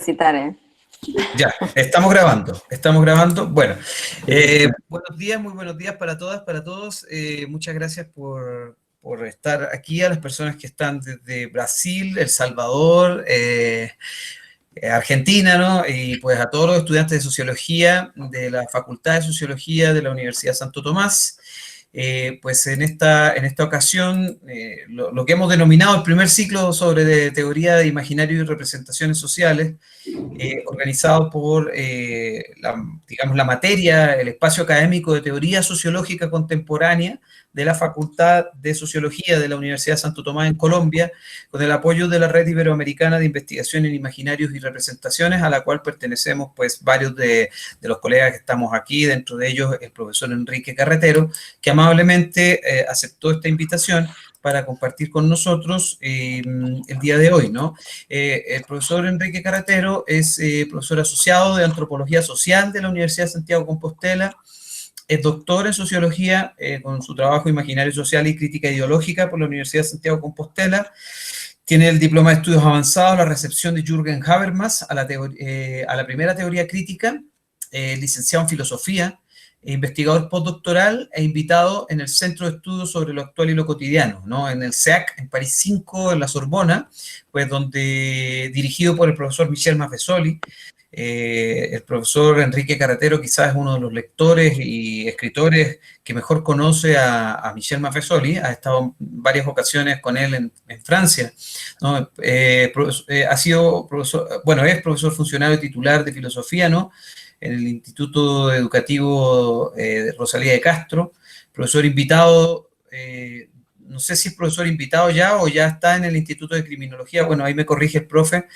citar, ¿eh? Ya, estamos grabando. Bueno, buenos días, muy buenos días para todas, para todos. Muchas gracias por estar aquí, a las personas que están desde Brasil, El Salvador, Argentina, ¿no? Y pues a todos los estudiantes de Sociología de la Facultad de Sociología de la Universidad Santo Tomás. Pues en esta ocasión, lo que hemos denominado el primer ciclo sobre teoría de imaginario y representaciones sociales, organizado por, digamos, la materia, el espacio académico de teoría sociológica contemporánea de la Facultad de Sociología de la Universidad Santo Tomás en Colombia, con el apoyo de la Red Iberoamericana de Investigación en Imaginarios y Representaciones, a la cual pertenecemos pues varios de los colegas que estamos aquí, dentro de ellos el profesor Enrique Carretero, que amablemente aceptó esta invitación para compartir con nosotros el día de hoy, ¿no? El profesor Enrique Carretero es profesor asociado de Antropología Social de la Universidad de Santiago de Compostela, es doctor en Sociología con su trabajo Imaginario Social y Crítica Ideológica por la Universidad de Santiago de Compostela, tiene el diploma de Estudios Avanzados, la recepción de Jürgen Habermas a la primera teoría crítica, licenciado en Filosofía, investigador postdoctoral e invitado en el Centro de Estudios sobre lo Actual y lo Cotidiano, ¿no? En el CEAC, en París 5, en la Sorbona, pues donde, dirigido por el profesor Michel Maffesoli, el profesor Enrique Carretero quizás es uno de los lectores y escritores que mejor conoce a Michel Maffesoli, ha estado en varias ocasiones con él en Francia, ¿no? Ha sido profesor, bueno, es profesor funcionario titular de filosofía, ¿no? En el Instituto Educativo Rosalía de Castro, profesor invitado, no sé si es profesor invitado ya o ya está en el Instituto de Criminología, bueno, ahí me corrige el profe.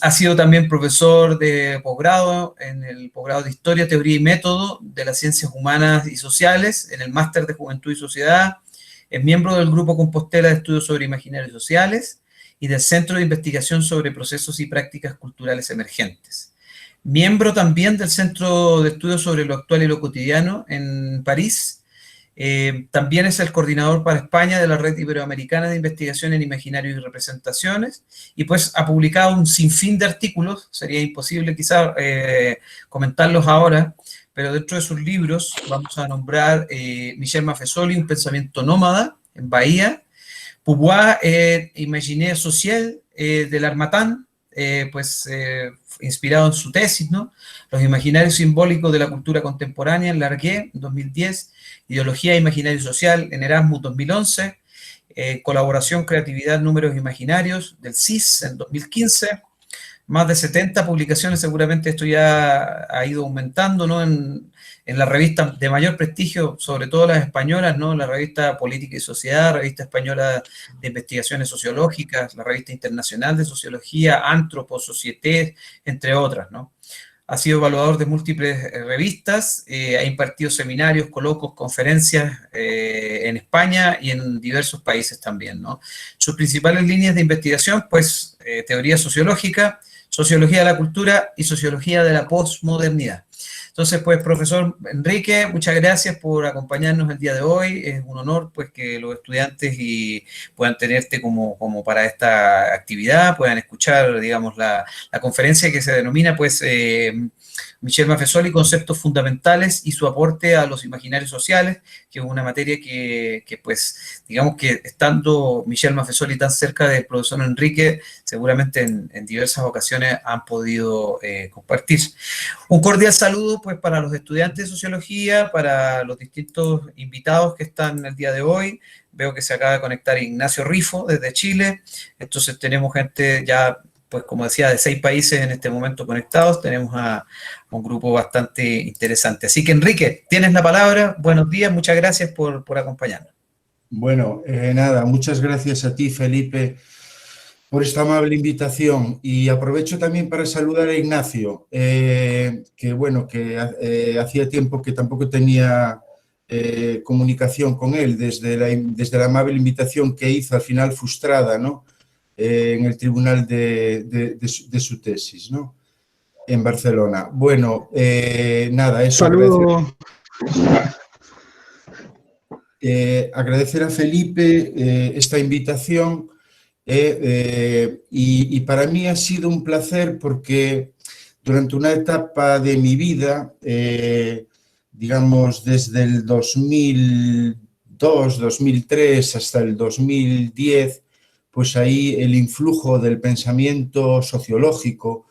Ha sido también profesor de posgrado, en el posgrado de Historia, Teoría y Método de las Ciencias Humanas y Sociales, en el Máster de Juventud y Sociedad, es miembro del Grupo Compostela de Estudios sobre Imaginarios Sociales y del Centro de Investigación sobre Procesos y Prácticas Culturales Emergentes. Miembro también del Centro de Estudios sobre lo Actual y lo Cotidiano en París. También es el coordinador para España de la Red Iberoamericana de Investigación en Imaginarios y Representaciones, y pues ha publicado un sinfín de artículos, sería imposible quizá comentarlos ahora, pero dentro de sus libros vamos a nombrar Michel Maffesoli, Un pensamiento nómada, en Bahía, Pouvoir et Imaginaire Social, de L'Harmattan, inspirado en su tesis, ¿no? Los imaginarios simbólicos de la cultura contemporánea, en Largué, 2010, Ideología e Imaginario Social, en Erasmus, 2011, Colaboración, Creatividad, Números Imaginarios, del CIS, en 2015, más de 70 publicaciones, seguramente esto ya ha ido aumentando, ¿no? En las revistas de mayor prestigio, sobre todo las españolas, ¿no? La revista Política y Sociedad, la revista española de investigaciones sociológicas, la revista internacional de sociología, Anthropo, Société, entre otras, ¿no? Ha sido evaluador de múltiples revistas, ha impartido seminarios, coloquios, conferencias en España y en diversos países también, ¿no? Sus principales líneas de investigación, pues, teoría sociológica, sociología de la cultura y sociología de la posmodernidad. Entonces, pues, profesor Enrique, muchas gracias por acompañarnos el día de hoy. Es un honor, pues, que los estudiantes puedan tenerte como para esta actividad, puedan escuchar, digamos, la conferencia que se denomina, pues, Michel Maffesoli, Conceptos Fundamentales y su aporte a los imaginarios sociales, que es una materia que pues, digamos que estando Michel Maffesoli tan cerca del profesor Enrique, seguramente en diversas ocasiones han podido compartir. Un cordial saludo, pues, para los estudiantes de Sociología, para los distintos invitados que están el día de hoy. Veo que se acaba de conectar Ignacio Rifo desde Chile, entonces tenemos gente ya, pues como decía, de 6 países en este momento conectados, tenemos a un grupo bastante interesante. Así que, Enrique, tienes la palabra, buenos días, muchas gracias por acompañarnos. Bueno, nada, muchas gracias a ti, Felipe, por esta amable invitación, y aprovecho también para saludar a Ignacio, que bueno, que hacía tiempo que tampoco tenía comunicación con él desde la amable invitación que hizo, al final frustrada, ¿no? En el tribunal de su tesis, ¿no? En Barcelona. Bueno, nada, eso. Saludo. Agradecer a Felipe esta invitación Y para mí ha sido un placer porque durante una etapa de mi vida, digamos desde el 2002, 2003 hasta el 2010, pues ahí el influjo del pensamiento sociológico,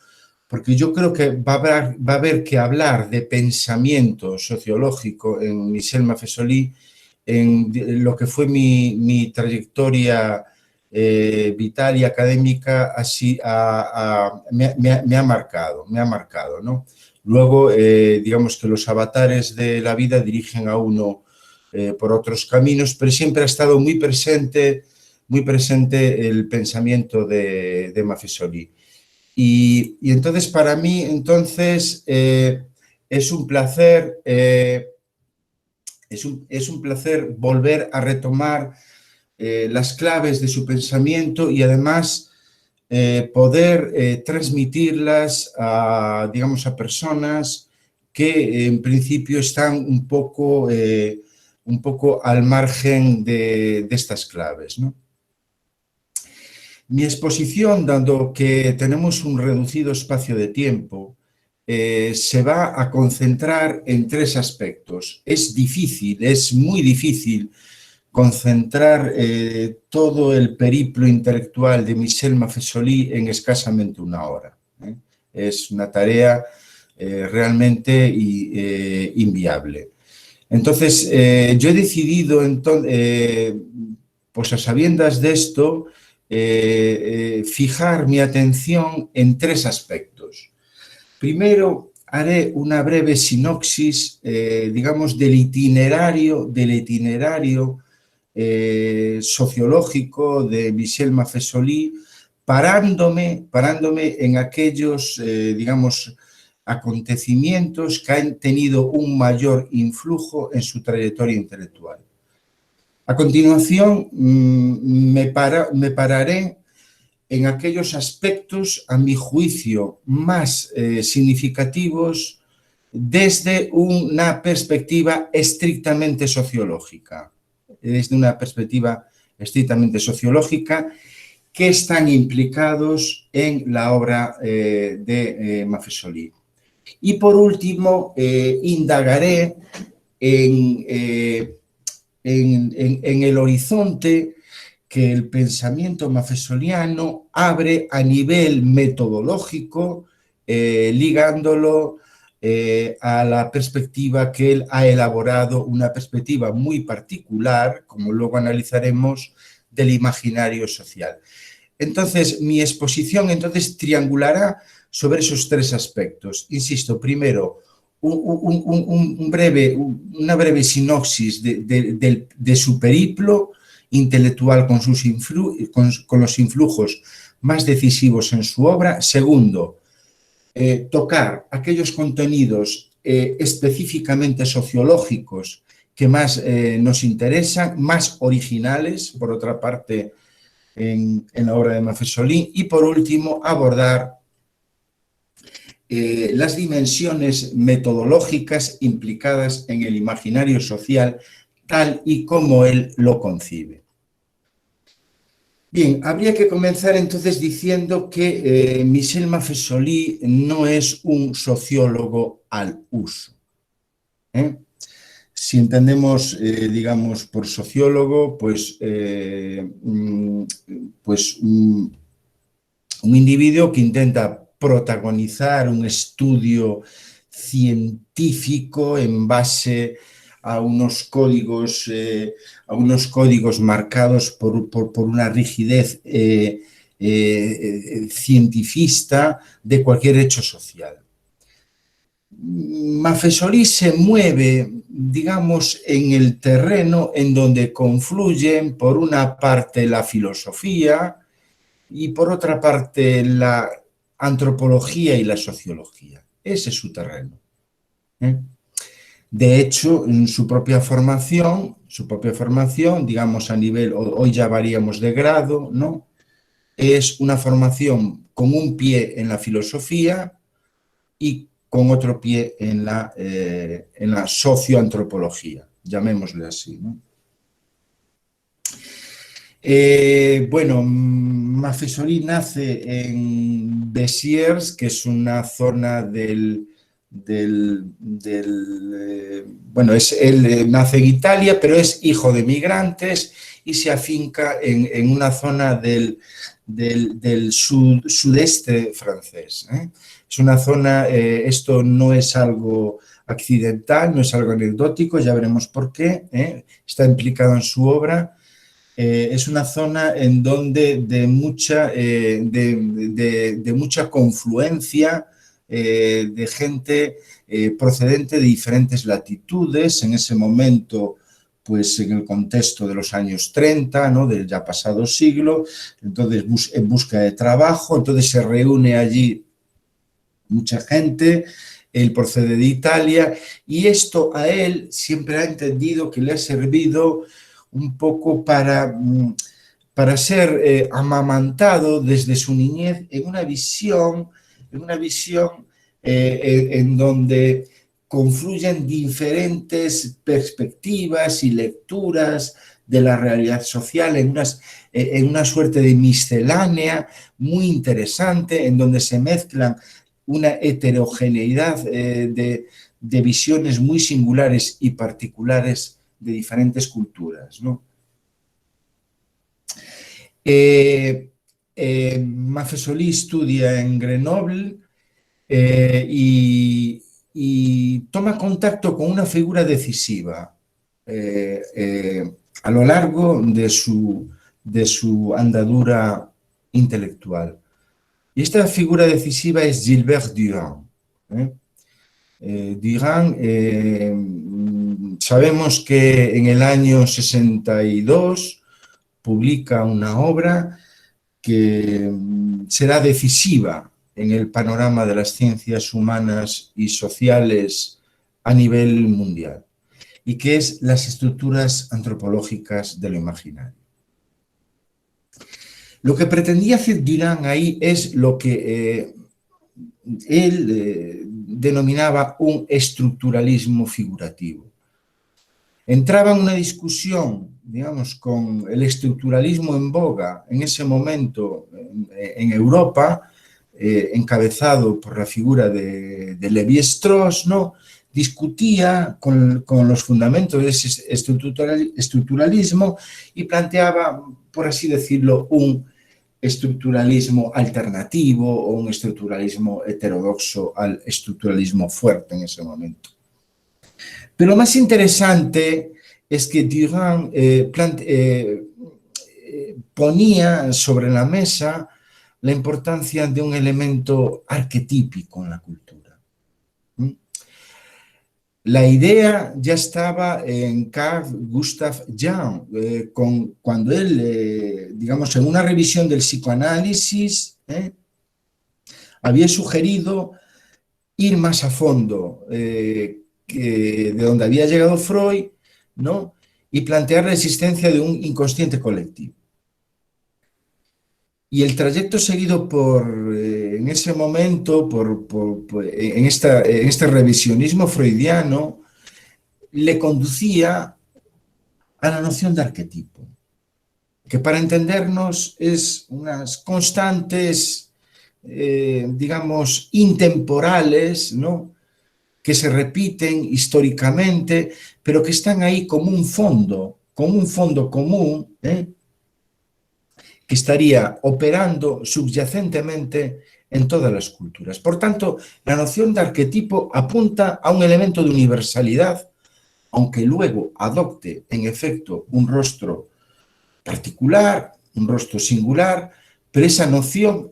porque yo creo que va a haber que hablar de pensamiento sociológico en Michel Maffesoli, en lo que fue mi trayectoria vital y académica, así me ha marcado, ¿no? Luego, digamos que los avatares de la vida dirigen a uno por otros caminos, pero siempre ha estado muy presente el pensamiento de Maffesoli. Y entonces, para mí, entonces, es un placer volver a retomar las claves de su pensamiento y además poder transmitirlas a, digamos, a personas que en principio están un poco al margen de estas claves, ¿no? Mi exposición, dado que tenemos un reducido espacio de tiempo, se va a concentrar en tres aspectos. Es difícil, es muy difícil concentrar todo el periplo intelectual de Michel Maffesoli en escasamente una hora. Es una tarea realmente inviable. Entonces, yo he decidido, pues a sabiendas de esto, fijar mi atención en tres aspectos. Primero, haré una breve sinopsis, digamos, del itinerario sociológico de Michel Maffesoli, parándome en aquellos, digamos, acontecimientos que han tenido un mayor influjo en su trayectoria intelectual. A continuación, me pararé en aquellos aspectos, a mi juicio, más significativos desde una perspectiva estrictamente sociológica. Que están implicados en la obra de Maffesoli. Y por último, indagaré en el horizonte que el pensamiento maffesoliano abre a nivel metodológico, ligándolo a la perspectiva que él ha elaborado, una perspectiva muy particular, como luego analizaremos, del imaginario social. Entonces, mi exposición triangulará sobre esos tres aspectos. Insisto, primero, una breve sinopsis de su periplo intelectual con los influjos más decisivos en su obra. Segundo, tocar aquellos contenidos específicamente sociológicos que más nos interesan, más originales, por otra parte, en la obra de Maffesoli. Y por último, abordar las dimensiones metodológicas implicadas en el imaginario social tal y como él lo concibe. Bien, habría que comenzar entonces diciendo que Michel Maffesoli no es un sociólogo al uso. Si entendemos, digamos, por sociólogo, pues un individuo que intenta protagonizar un estudio científico en base a unos códigos marcados por una rigidez cientifista de cualquier hecho social. Maffesoli se mueve, digamos, en el terreno en donde confluyen, por una parte, la filosofía y, por otra parte, la antropología y la sociología. Ese es su terreno. De hecho, en su propia formación, digamos, a nivel, hoy llamaríamos de grado, ¿no? Es una formación con un pie en la filosofía y con otro pie en la socioantropología, llamémosle así, ¿no? Bueno, Mafesolí nace en Besiers, que es una zona bueno, él nace en Italia, pero es hijo de migrantes y se afinca en una zona del sudeste francés. Es una zona, esto no es algo accidental, no es algo anecdótico, ya veremos por qué, está implicado en su obra. Es una zona en donde de mucha confluencia de gente procedente de diferentes latitudes, en ese momento, pues en el contexto de los años 30, ¿no? Del ya pasado siglo, entonces en busca de trabajo, entonces se reúne allí mucha gente, él procede de Italia y esto a él siempre ha entendido que le ha servido un poco para ser amamantado desde su niñez en una visión en donde confluyen diferentes perspectivas y lecturas de la realidad social en una suerte de miscelánea muy interesante, en donde se mezclan una heterogeneidad de visiones muy singulares y particulares de diferentes culturas, ¿no? Mafesolí estudia en Grenoble y toma contacto con una figura decisiva a lo largo de su andadura intelectual. Y esta figura decisiva es Gilbert Durand. Durand, sabemos que en el año 62 publica una obra que será decisiva en el panorama de las ciencias humanas y sociales a nivel mundial, y que es Las estructuras antropológicas de lo imaginario. Lo que pretendía hacer Durand ahí es lo que él denominaba un estructuralismo figurativo. Entraba en una discusión, digamos, con el estructuralismo en boga en ese momento en Europa, encabezado por la figura de Lévi-Strauss, ¿no? Discutía con los fundamentos de ese estructuralismo y planteaba, por así decirlo, un estructuralismo alternativo o un estructuralismo heterodoxo al estructuralismo fuerte en ese momento. Pero lo más interesante es que Durand ponía sobre la mesa la importancia de un elemento arquetípico en la cultura. La idea ya estaba en Carl Gustav Jung, cuando él, digamos, en una revisión del psicoanálisis, había sugerido ir más a fondo de donde había llegado Freud, ¿no? Y plantear la existencia de un inconsciente colectivo. Y el trayecto seguido en ese momento, en este revisionismo freudiano, le conducía a la noción de arquetipo, que para entendernos es unas constantes, digamos, intemporales, ¿no? Que se repiten históricamente, pero que están ahí como un fondo común, que estaría operando subyacentemente en todas las culturas. Por tanto, la noción de arquetipo apunta a un elemento de universalidad, aunque luego adopte, en efecto, un rostro particular, un rostro singular, pero esa noción,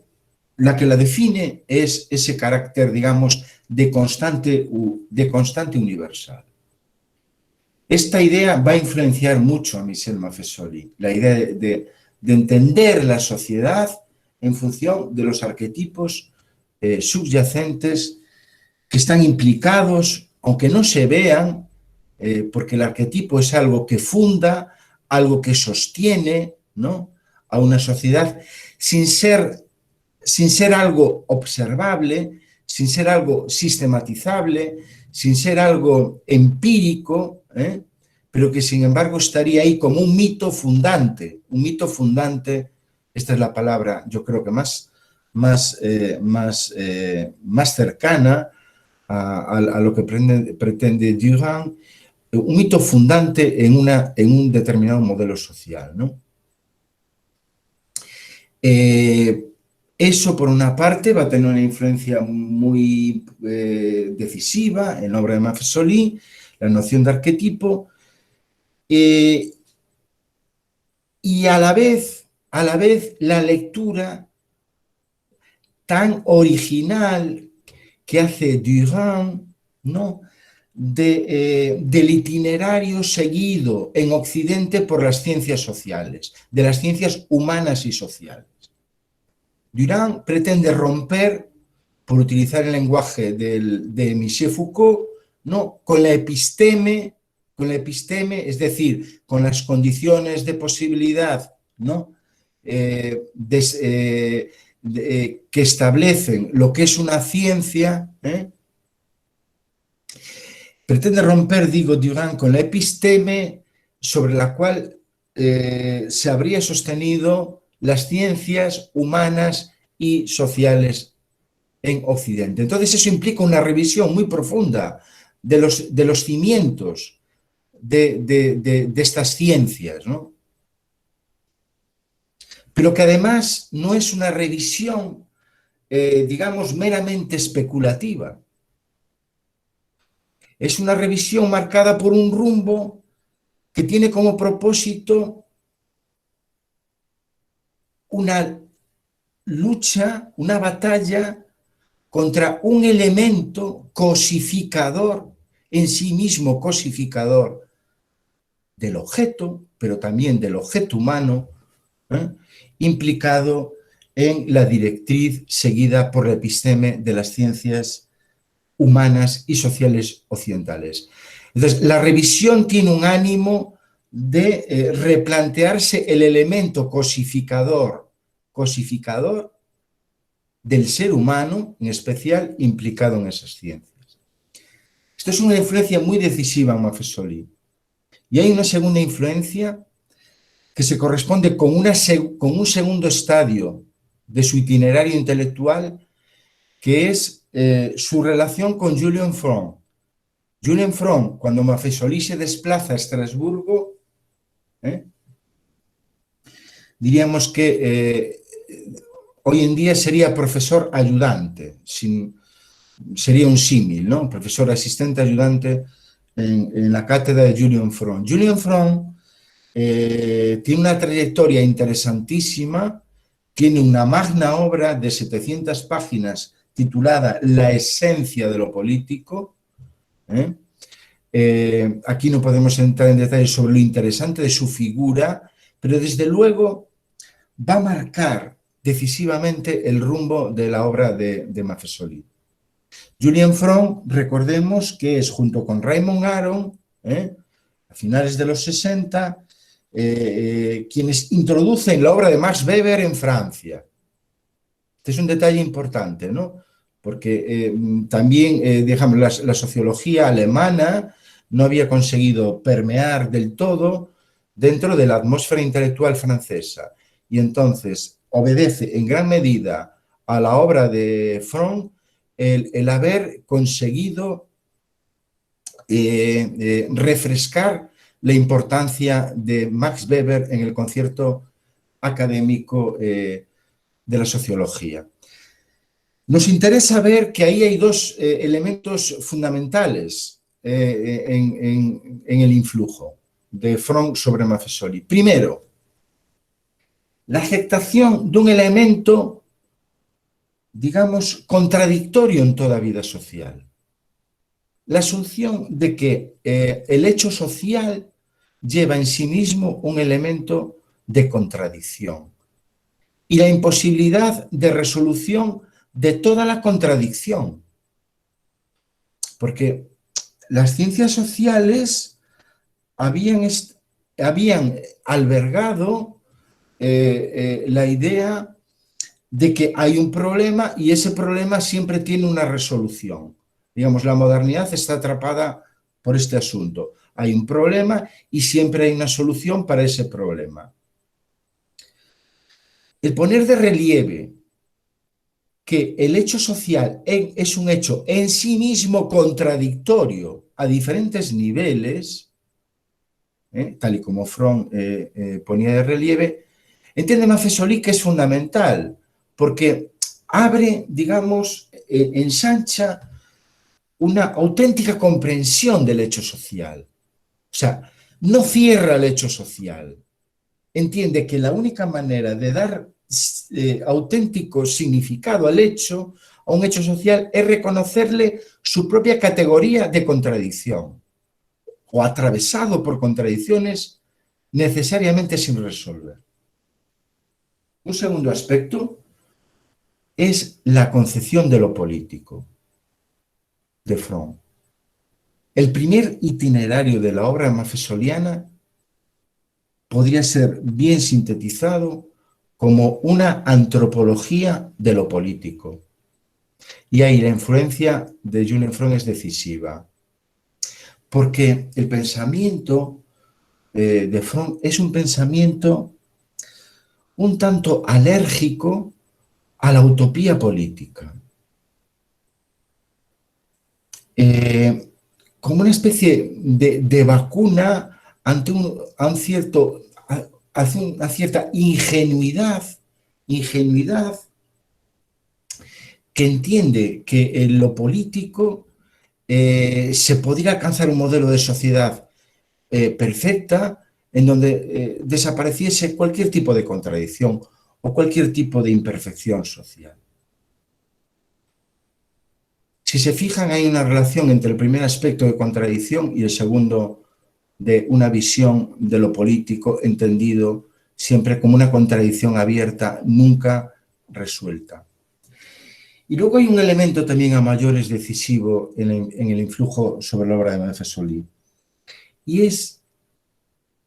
la que la define es ese carácter, digamos, de constante universal. Esta idea va a influenciar mucho a Michel Mafesolí, la idea de entender la sociedad en función de los arquetipos subyacentes que están implicados, aunque no se vean, porque el arquetipo es algo que funda, algo que sostiene, ¿no?, a una sociedad sin ser algo observable, sin ser algo sistematizable, sin ser algo empírico, pero que sin embargo estaría ahí como un mito fundante, esta es la palabra yo creo que más cercana a lo que pretende Durand, un mito fundante en un determinado modelo social, ¿no? Eso, por una parte, va a tener una influencia muy decisiva en la obra de Maffesoli, la noción de arquetipo, y a la vez la lectura tan original que hace Durand, ¿no?, del itinerario seguido en Occidente por las ciencias sociales, de las ciencias humanas y sociales. Durand pretende romper, por utilizar el lenguaje de Michel Foucault, ¿no?, con la episteme, es decir, con las condiciones de posibilidad, ¿no?, que establecen lo que es una ciencia, pretende romper, digo, Durand, con la episteme sobre la cual se habría sostenido las ciencias humanas y sociales en Occidente. Entonces eso implica una revisión muy profunda de los cimientos de estas ciencias, ¿no? Pero que además no es una revisión, digamos, meramente especulativa. Es una revisión marcada por un rumbo que tiene como propósito una lucha, una batalla contra un elemento cosificador, en sí mismo cosificador del objeto, pero también del objeto humano, implicado en la directriz seguida por la episteme de las ciencias humanas y sociales occidentales. Entonces, la revisión tiene un ánimo de replantearse el elemento cosificador del ser humano, en especial implicado en esas ciencias. Esto es una influencia muy decisiva en Maffesoli. Y hay una segunda influencia que se corresponde con un segundo estadio de su itinerario intelectual, que es su relación con Julian Fromm. Julian Fromm, cuando Maffesoli se desplaza a Estrasburgo, diríamos que hoy en día sería profesor ayudante, sería un símil, ¿no? Profesor asistente ayudante en la cátedra de Julian Fromm. Julian Fromm tiene una trayectoria interesantísima, tiene una magna obra de 700 páginas titulada La esencia de lo político. Aquí no podemos entrar en detalles sobre lo interesante de su figura, pero desde luego va a marcar decisivamente el rumbo de la obra de Maffesoli. Julian Fromm, recordemos que es, junto con Raymond Aron, a finales de los 60, quienes introducen la obra de Max Weber en Francia. Este es un detalle importante, ¿no? Porque también, digamos, la sociología alemana no había conseguido permear del todo dentro de la atmósfera intelectual francesa. Y entonces obedece en gran medida a la obra de Fromm el haber conseguido refrescar la importancia de Max Weber en el concierto académico de la sociología. Nos interesa ver que ahí hay dos elementos fundamentales en el influjo de Fromm sobre Maffesoli. Primero, la aceptación de un elemento, digamos, contradictorio en toda vida social. La asunción de que el hecho social lleva en sí mismo un elemento de contradicción y la imposibilidad de resolución de toda la contradicción. Porque las ciencias sociales habían albergado la idea de que hay un problema y ese problema siempre tiene una resolución. Digamos, la modernidad está atrapada por este asunto. hay un problema y siempre hay una solución para ese problema. El poner de relieve que el hecho social es un hecho en sí mismo contradictorio a diferentes niveles, tal y como Fromm ponía de relieve, entiende Maffesoli que es fundamental, porque abre, digamos, ensancha una auténtica comprensión del hecho social. O sea, no cierra el hecho social. Entiende que la única manera de dar auténtico significado al hecho, a un hecho social, es reconocerle su propia categoría de contradicción o atravesado por contradicciones necesariamente sin resolver. Un segundo aspecto es la concepción de lo político de Fromm. El primer itinerario de la obra maffesoliana podría ser bien sintetizado como una antropología de lo político. Y ahí la influencia de Julian Fromm es decisiva, porque el pensamiento de Fromm es un pensamiento un tanto alérgico a la utopía política. Como una especie de vacuna ante una cierta ingenuidad que entiende que en lo político se podría alcanzar un modelo de sociedad perfecta en donde desapareciese cualquier tipo de contradicción o cualquier tipo de imperfección social. Si se fijan, hay una relación entre el primer aspecto de contradicción y el segundo de una visión de lo político entendido siempre como una contradicción abierta, nunca resuelta. Y luego hay un elemento también a mayores decisivo en el influjo sobre la obra de Maffesoli, y es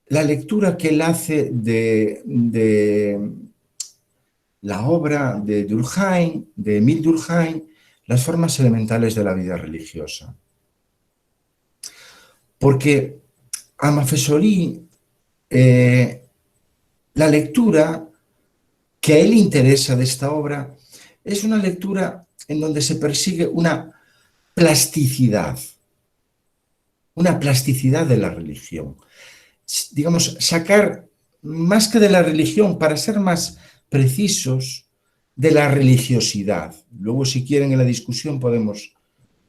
la lectura que él hace de la obra de Durkheim, de Émile Durkheim, Las formas elementales de la vida religiosa. Porque a Maffesoli la lectura que a él interesa de esta obra es una lectura en donde se persigue una plasticidad de la religión. Digamos, sacar más que de la religión, para ser más precisos, de la religiosidad. Luego, si quieren, en la discusión podemos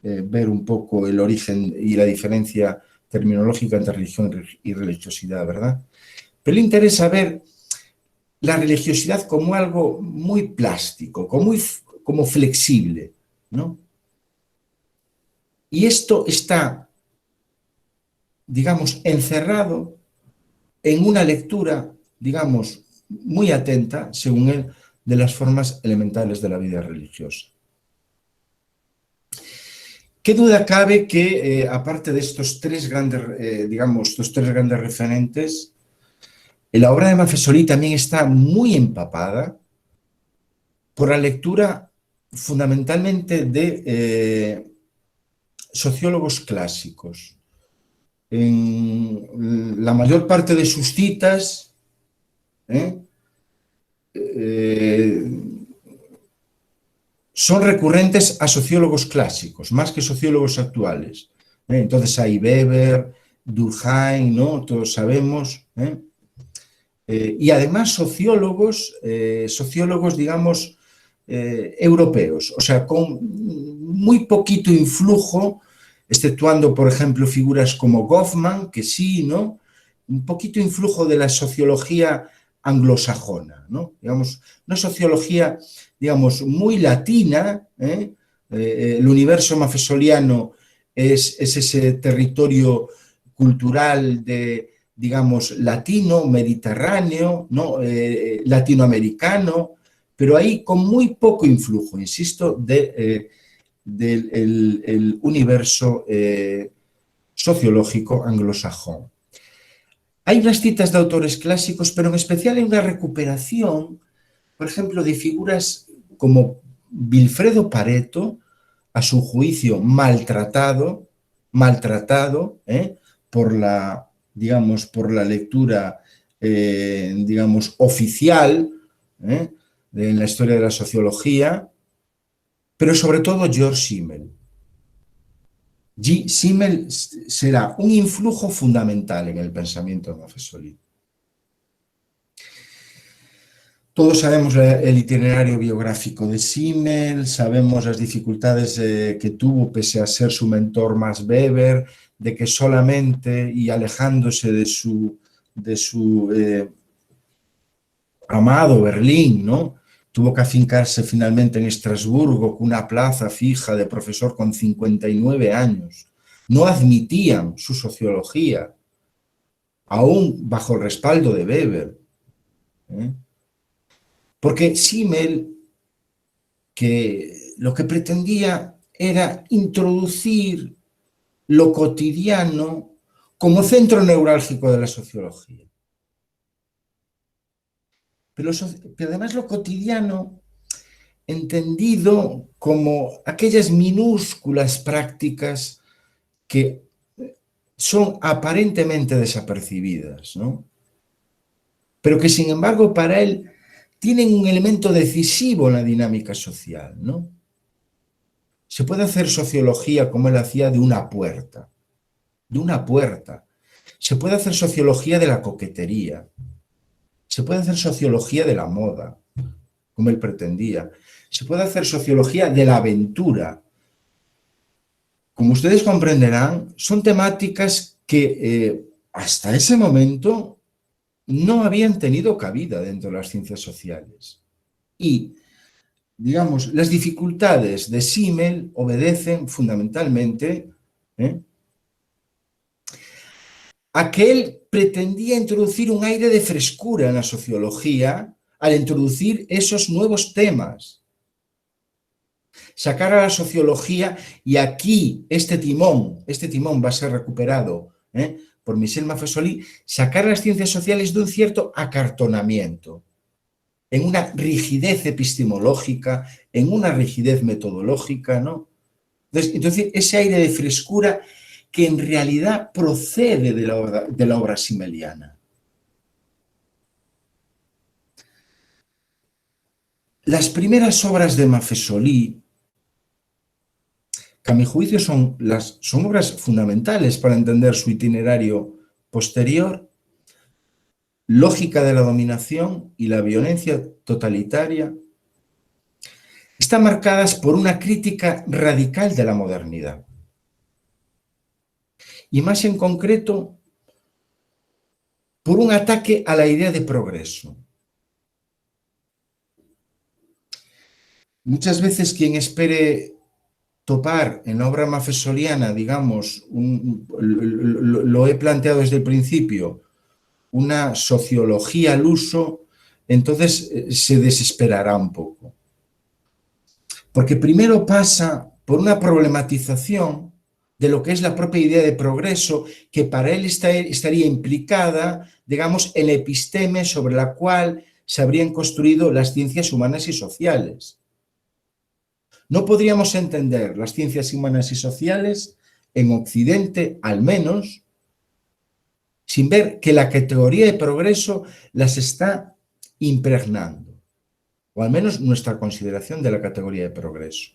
ver un poco el origen y la diferencia terminológica entre religión y religiosidad, ¿verdad? Pero le interesa ver la religiosidad como algo muy plástico, como flexible, ¿no? Y esto está, digamos, encerrado en una lectura, digamos, muy atenta, según él, de las formas elementales de la vida religiosa. ¿Qué duda cabe que, aparte de estos tres grandes, digamos, estos tres grandes referentes, la obra de Maffesoli también está muy empapada por la lectura fundamentalmente de sociólogos clásicos. En la mayor parte de sus citas son recurrentes a sociólogos clásicos, más que sociólogos actuales. Entonces hay Weber, Durkheim, ¿no? Todos sabemos. Y además sociólogos, digamos, europeos, o sea, con muy poquito influjo, exceptuando, por ejemplo, figuras como Goffman, que sí, ¿no? Un poquito influjo de la sociología anglosajona, ¿no? Digamos, una sociología, digamos, muy latina, el universo maffesoliano es ese territorio cultural de, digamos, latino, mediterráneo, ¿no? Latinoamericano, pero ahí con muy poco influjo, insisto, del universo sociológico anglosajón. Hay unas citas de autores clásicos, pero en especial hay una recuperación, por ejemplo, de figuras como Vilfredo Pareto, a su juicio maltratado por la, digamos, por la lectura, digamos, oficial, en la historia de la sociología, pero sobre todo George Simmel. Simmel será un influjo fundamental en el pensamiento de Maffesoli. Todos sabemos el itinerario biográfico de Simmel, sabemos las dificultades que tuvo pese a ser su mentor Max Weber, de que solamente y alejándose de su amado Berlín, ¿no? Tuvo que afincarse finalmente en Estrasburgo con una plaza fija de profesor con 59 años. No admitían su sociología, aún bajo el respaldo de Weber. Porque Simmel, que lo que pretendía era introducir lo cotidiano como centro neurálgico de la sociología. Pero además lo cotidiano entendido como aquellas minúsculas prácticas que son aparentemente desapercibidas, ¿no? Pero que sin embargo para él tienen un elemento decisivo en la dinámica social, ¿no? Se puede hacer sociología, como él hacía, de una puerta. De una puerta. Se puede hacer sociología de la coquetería. Se puede hacer sociología de la moda, como él pretendía. Se puede hacer sociología de la aventura. Como ustedes comprenderán, son temáticas que hasta ese momento no habían tenido cabida dentro de las ciencias sociales. Y, digamos, las dificultades de Simmel obedecen fundamentalmente a que él pretendía introducir un aire de frescura en la sociología al introducir esos nuevos temas. Sacar a la sociología, y aquí este timón va a ser recuperado por Michel Maffesoli, sacar a las ciencias sociales de un cierto acartonamiento, en una rigidez epistemológica, en una rigidez metodológica, ¿no? Entonces, ese aire de frescura que en realidad procede de la obra simmeliana. Las primeras obras de Maffesoli, que a mi juicio son obras fundamentales para entender su itinerario posterior, Lógica de la dominación y la violencia totalitaria, están marcadas por una crítica radical de la modernidad. Y más en concreto, por un ataque a la idea de progreso. Muchas veces quien espere topar en la obra maffesoliana, digamos, lo he planteado desde el principio, una sociología al uso, entonces se desesperará un poco. Porque primero pasa por una problematización de lo que es la propia idea de progreso, que para él estaría implicada, digamos, en la episteme sobre la cual se habrían construido las ciencias humanas y sociales. No podríamos entender las ciencias humanas y sociales, en Occidente al menos, sin ver que la categoría de progreso las está impregnando, o al menos nuestra consideración de la categoría de progreso.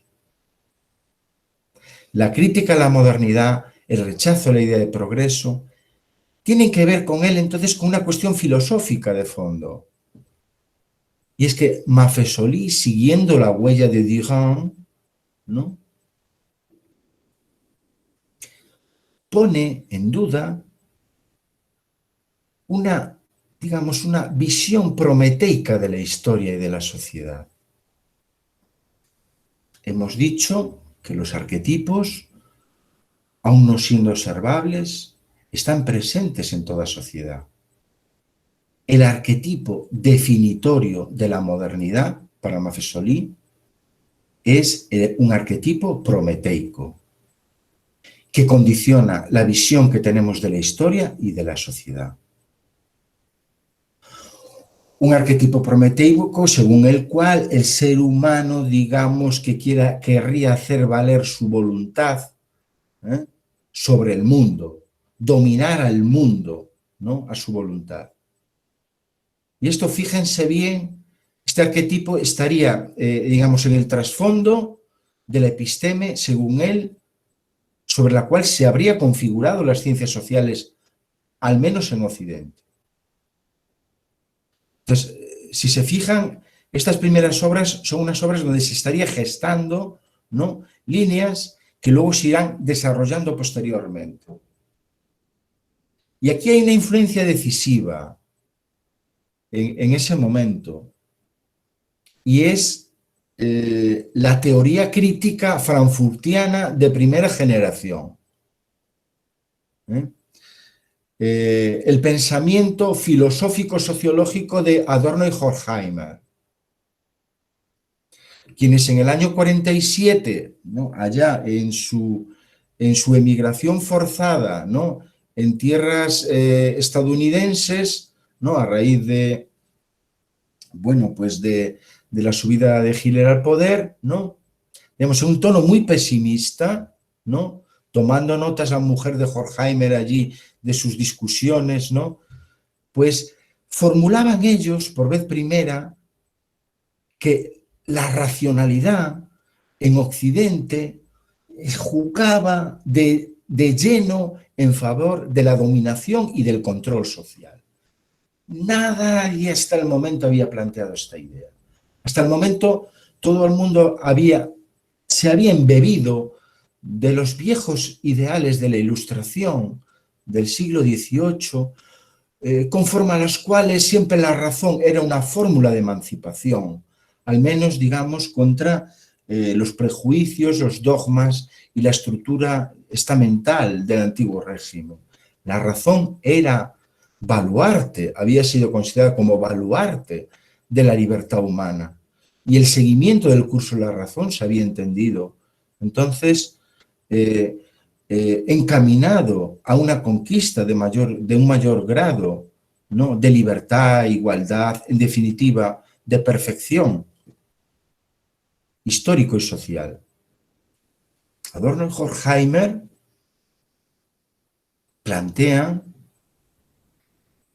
La crítica a la modernidad, el rechazo a la idea de progreso, tienen que ver con él entonces con una cuestión filosófica de fondo. Y es que Maffesoli, siguiendo la huella de Durand, ¿no?, pone en duda una visión prometeica de la historia y de la sociedad. Hemos dicho que los arquetipos, aun no siendo observables, están presentes en toda sociedad. El arquetipo definitorio de la modernidad, para Maffesoli, es un arquetipo prometeico, que condiciona la visión que tenemos de la historia y de la sociedad. Un arquetipo prometeico según el cual el ser humano, digamos, que querría hacer valer su voluntad sobre el mundo, dominar al mundo, ¿no?, a su voluntad. Y esto, fíjense bien, este arquetipo estaría, digamos, en el trasfondo de la episteme, según él, sobre la cual se habría configurado las ciencias sociales, al menos en Occidente. Entonces, si se fijan, estas primeras obras son unas obras donde se estaría gestando, ¿no?, líneas que luego se irán desarrollando posteriormente. Y aquí hay una influencia decisiva en ese momento, y es la teoría crítica frankfurtiana de primera generación. El pensamiento filosófico-sociológico de Adorno y Horkheimer, quienes en el año 47, ¿no?, allá en su emigración forzada, ¿no?, en tierras estadounidenses, ¿no?, a raíz de, bueno, pues de la subida de Hitler al poder, ¿no?, digamos, en un tono muy pesimista, ¿no?, tomando notas la mujer de Horkheimer allí de sus discusiones, ¿no?, pues formulaban ellos, por vez primera, que la racionalidad en Occidente jugaba de lleno en favor de la dominación y del control social. Nadie hasta el momento había planteado esta idea. Hasta el momento todo el mundo se había embebido de los viejos ideales de la Ilustración del siglo XVIII, conforme a los cuales siempre la razón era una fórmula de emancipación, al menos, digamos, contra los prejuicios, los dogmas y la estructura estamental del antiguo régimen. La razón era baluarte, había sido considerada como baluarte de la libertad humana, y el seguimiento del curso de la razón se había entendido. Entonces, encaminado a una conquista de un mayor grado, ¿no?, de libertad, igualdad, en definitiva, de perfección histórico y social. Adorno y Horkheimer plantean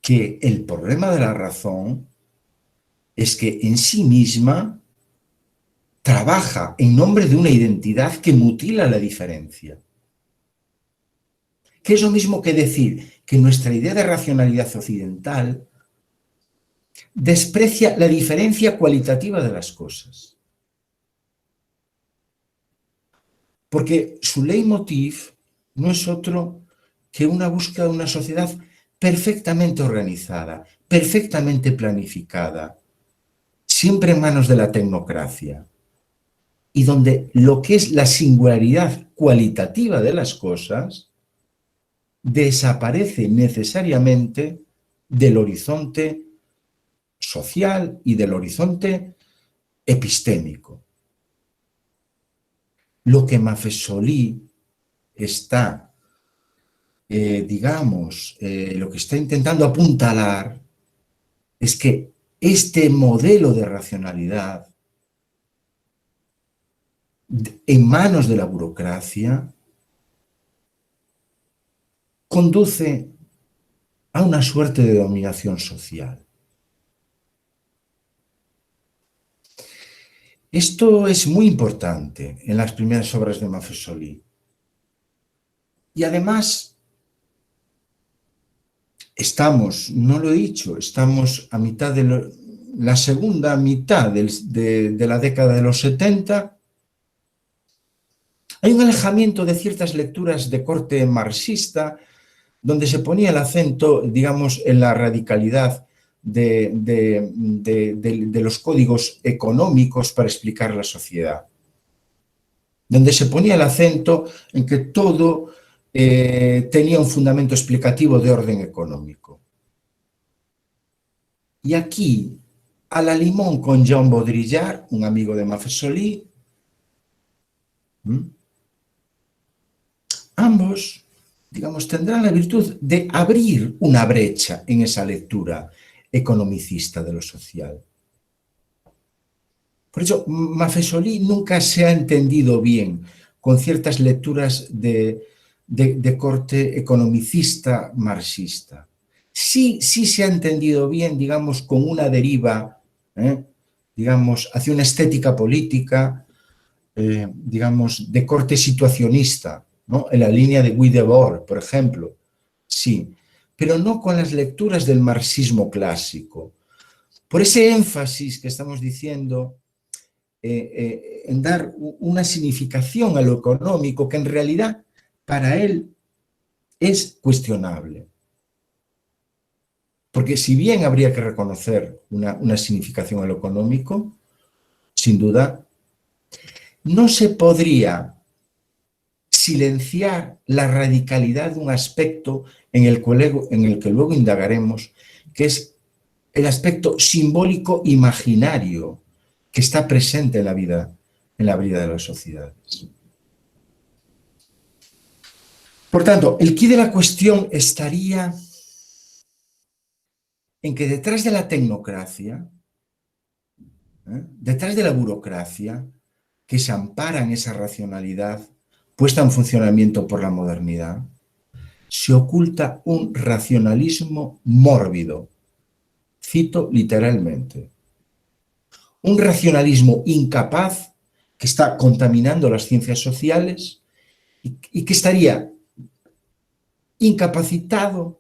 que el problema de la razón es que en sí misma trabaja en nombre de una identidad que mutila la diferencia. Que es lo mismo que decir que nuestra idea de racionalidad occidental desprecia la diferencia cualitativa de las cosas. Porque su leitmotiv no es otro que una búsqueda de una sociedad perfectamente organizada, perfectamente planificada, siempre en manos de la tecnocracia, y donde lo que es la singularidad cualitativa de las cosas desaparece necesariamente del horizonte social y del horizonte epistémico. Lo que Maffesoli está, lo que está intentando apuntalar es que este modelo de racionalidad en manos de la burocracia conduce a una suerte de dominación social. Esto es muy importante en las primeras obras de Maffesoli. Y además, no lo he dicho, estamos a mitad de la segunda mitad de la década de los 70. Hay un alejamiento de ciertas lecturas de corte marxista, donde se ponía el acento, digamos, en la radicalidad de los códigos económicos para explicar la sociedad, donde se ponía el acento en que todo tenía un fundamento explicativo de orden económico. Y aquí, a la limón con Jean Baudrillard, un amigo de Maffesoli, ambos, digamos, tendrán la virtud de abrir una brecha en esa lectura economicista de lo social. Por eso, Maffesoli nunca se ha entendido bien con ciertas lecturas de de corte economicista marxista. Sí se ha entendido bien, digamos, con una deriva, digamos, hacia una estética política, digamos, de corte situacionista, ¿no? En la línea de Guy Debord, por ejemplo, sí, pero no con las lecturas del marxismo clásico. Por ese énfasis que estamos diciendo en dar una significación a lo económico que en realidad para él es cuestionable. Porque si bien habría que reconocer una significación a lo económico, sin duda, no se podría silenciar la radicalidad de un aspecto en el que luego indagaremos, que es el aspecto simbólico imaginario que está presente en la vida de las sociedades. Por tanto, el quid de la cuestión estaría en que detrás de la tecnocracia, detrás de la burocracia, que se ampara en esa racionalidad puesta en funcionamiento por la modernidad, se oculta un racionalismo mórbido. Cito literalmente. Un racionalismo incapaz que está contaminando las ciencias sociales y que estaría incapacitado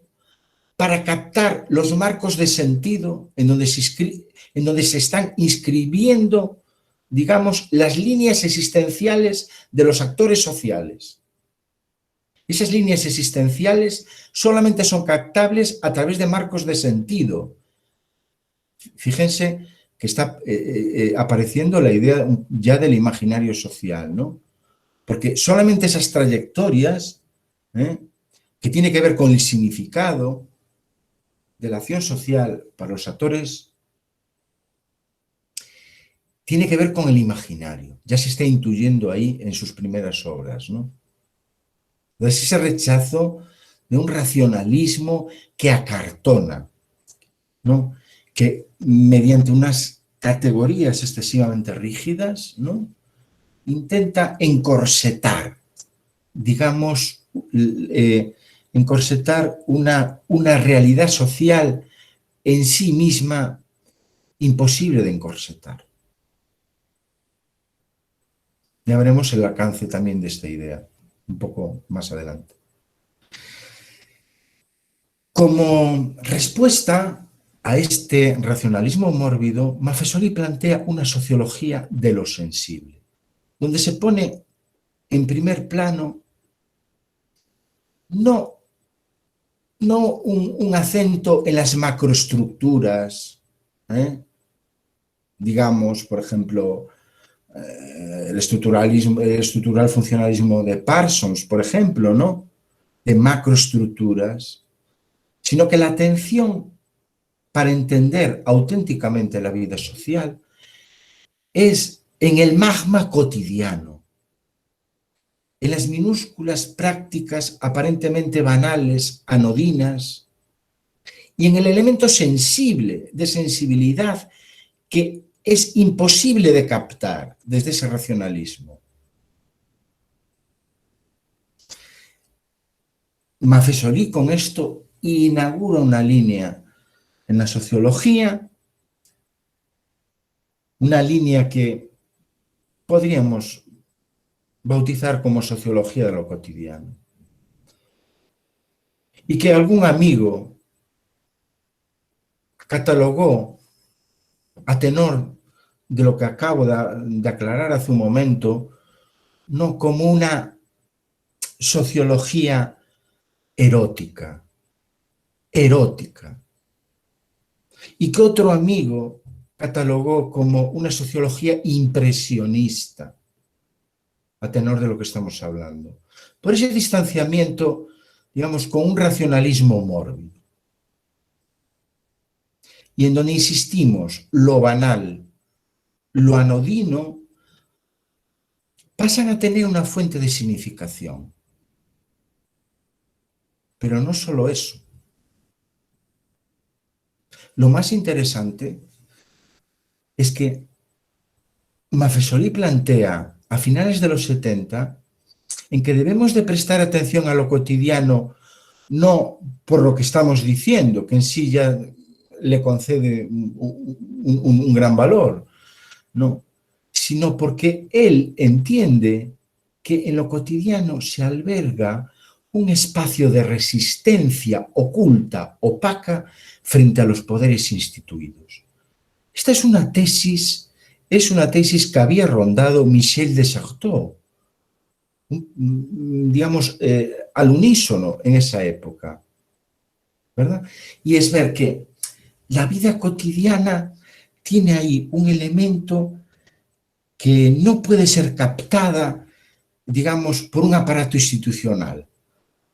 para captar los marcos de sentido en donde se están inscribiendo, digamos, las líneas existenciales de los actores sociales. Esas líneas existenciales solamente son captables a través de marcos de sentido. Fíjense que está apareciendo la idea ya del imaginario social, ¿no? Porque solamente esas trayectorias, que tiene que ver con el significado de la acción social para los actores, tiene que ver con el imaginario. Ya se está intuyendo ahí en sus primeras obras, ¿no? Entonces, ese rechazo de un racionalismo que acartona, ¿no? Que mediante unas categorías excesivamente rígidas, ¿no? Intenta encorsetar, digamos, encorsetar una realidad social en sí misma imposible de encorsetar. Ya veremos el alcance también de esta idea un poco más adelante. Como respuesta a este racionalismo mórbido, Maffesoli plantea una sociología de lo sensible, donde se pone en primer plano no un acento en las macroestructuras, digamos, por ejemplo, el estructural funcionalismo de Parsons, por ejemplo, ¿no? De macroestructuras, sino que la atención para entender auténticamente la vida social es en el magma cotidiano, en las minúsculas prácticas aparentemente banales, anodinas, y en el elemento sensible, de sensibilidad, que es imposible de captar desde ese racionalismo. Maffesoli con esto inaugura una línea en la sociología, una línea que podríamos bautizar como sociología de lo cotidiano. Y que algún amigo catalogó a tenor de lo que acabo de aclarar hace un momento, no como una sociología erótica, y que otro amigo catalogó como una sociología impresionista, a tenor de lo que estamos hablando. Por ese distanciamiento, digamos, con un racionalismo mórbido. Y en donde insistimos, lo banal, lo anodino, pasan a tener una fuente de significación. Pero no solo eso. Lo más interesante es que Maffesoli plantea a finales de los 70 en que debemos de prestar atención a lo cotidiano, no por lo que estamos diciendo, que en sí ya le concede un gran valor, no, sino porque él entiende que en lo cotidiano se alberga un espacio de resistencia oculta, opaca, frente a los poderes instituidos. Esta es una tesis que había rondado Michel de Certeau, digamos, al unísono en esa época, ¿verdad? Y es ver que la vida cotidiana tiene ahí un elemento que no puede ser captada, digamos, por un aparato institucional,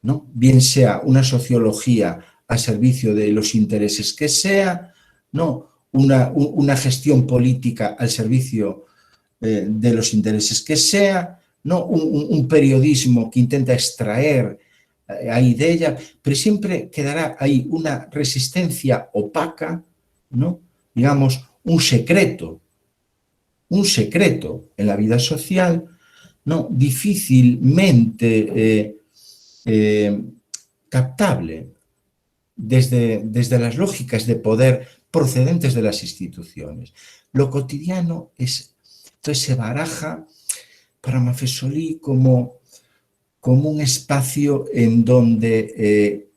¿no? Bien sea una sociología al servicio de los intereses que sea, ¿no? Una gestión política al servicio de los intereses que sea, ¿no? Un periodismo que intenta extraer ahí de ella, pero siempre quedará ahí una resistencia opaca, ¿no? Digamos, un secreto en la vida social, ¿no? Difícilmente captable desde las lógicas de poder procedentes de las instituciones. Lo cotidiano entonces se baraja para Maffesoli como un espacio en donde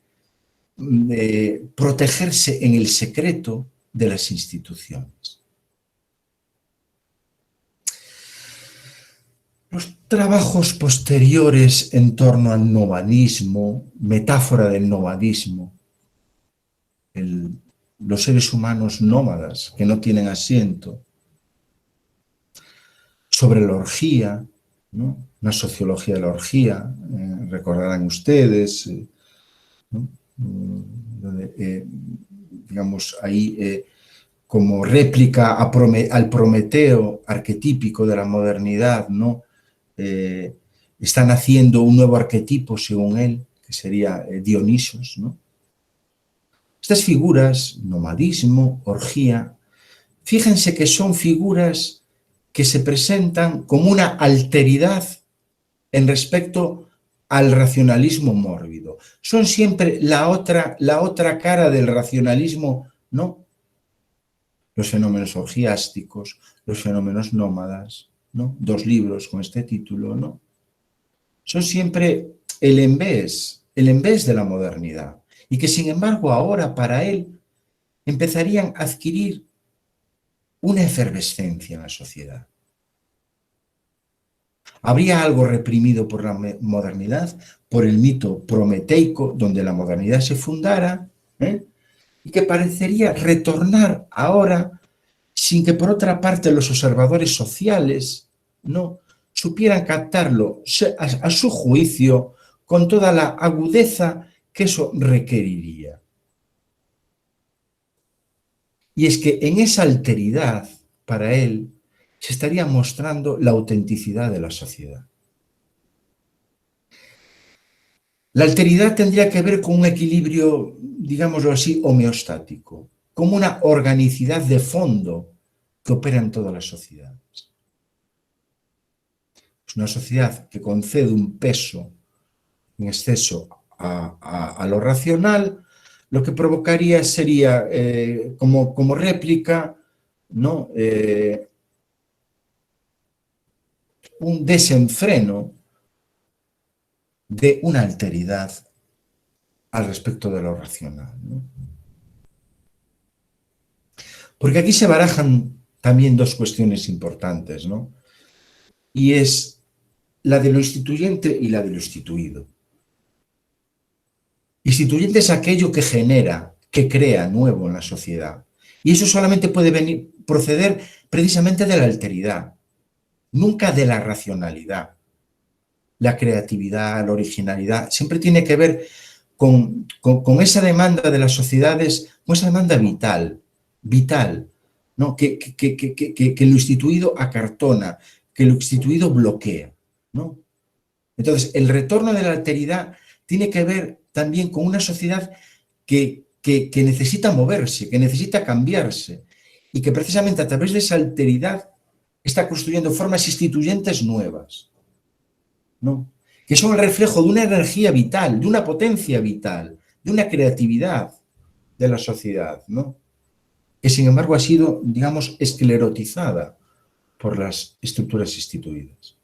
protegerse en el secreto de las instituciones. Los trabajos posteriores en torno al nomadismo, metáfora del nomadismo, los seres humanos nómadas que no tienen asiento, sobre la orgía, ¿no? Una sociología de la orgía, recordarán ustedes, ¿no? Donde, digamos, ahí como réplica al Prometeo arquetípico de la modernidad, ¿no? Están haciendo un nuevo arquetipo, según él, que sería Dionisos, ¿no? Estas figuras, nomadismo, orgía, fíjense que son figuras que se presentan como una alteridad en respecto al racionalismo mórbido. Son siempre la otra cara del racionalismo, ¿no? Los fenómenos orgiásticos, los fenómenos nómadas, ¿no? 2 libros con este título, ¿no? Son siempre el en vez de la modernidad. Y que, sin embargo, ahora para él empezarían a adquirir una efervescencia en la sociedad. Habría algo reprimido por la modernidad, por el mito prometeico, donde la modernidad se fundara, y que parecería retornar ahora sin que, por otra parte, los observadores sociales no supieran captarlo a su juicio con toda la agudeza que eso requeriría. Y es que en esa alteridad, para él, se estaría mostrando la autenticidad de la sociedad. La alteridad tendría que ver con un equilibrio, digámoslo así, homeostático, como una organicidad de fondo que opera en todas las sociedades. Es una sociedad que concede un peso en exceso a lo racional, lo que provocaría sería, como réplica, ¿no? Un desenfreno de una alteridad al respecto de lo racional, ¿no? Porque aquí se barajan también 2 cuestiones importantes, ¿no? Y es la de lo instituyente y la de lo instituido. Instituyente es aquello que genera, que crea nuevo en la sociedad. Y eso solamente puede proceder precisamente de la alteridad, nunca de la racionalidad. La creatividad, la originalidad, siempre tiene que ver con esa demanda de las sociedades, con esa demanda vital, ¿no? Que lo instituido acartona, que lo instituido bloquea, ¿no? Entonces, el retorno de la alteridad tiene que ver también con una sociedad que necesita moverse, que necesita cambiarse, y que precisamente a través de esa alteridad está construyendo formas instituyentes nuevas, ¿no? que son el reflejo de una energía vital, de una potencia vital, de una creatividad de la sociedad, ¿no? Que sin embargo ha sido, digamos, esclerotizada por las estructuras instituidas.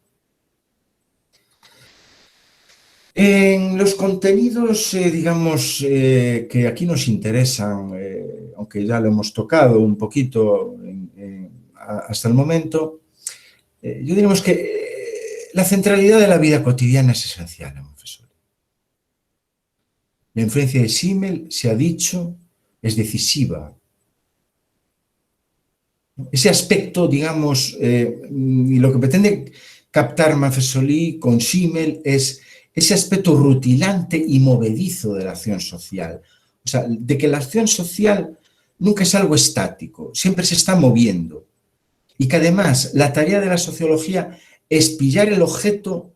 En los contenidos, digamos, que aquí nos interesan, aunque ya lo hemos tocado un poquito hasta el momento, yo diríamos que la centralidad de la vida cotidiana es esencial en Montessori. La influencia de Simmel, se ha dicho, es decisiva. Ese aspecto, digamos, y lo que pretende captar Montessori con Simmel es ese aspecto rutilante y movedizo de la acción social. O sea, de que la acción social nunca es algo estático, siempre se está moviendo. Y que además la tarea de la sociología es pillar el objeto,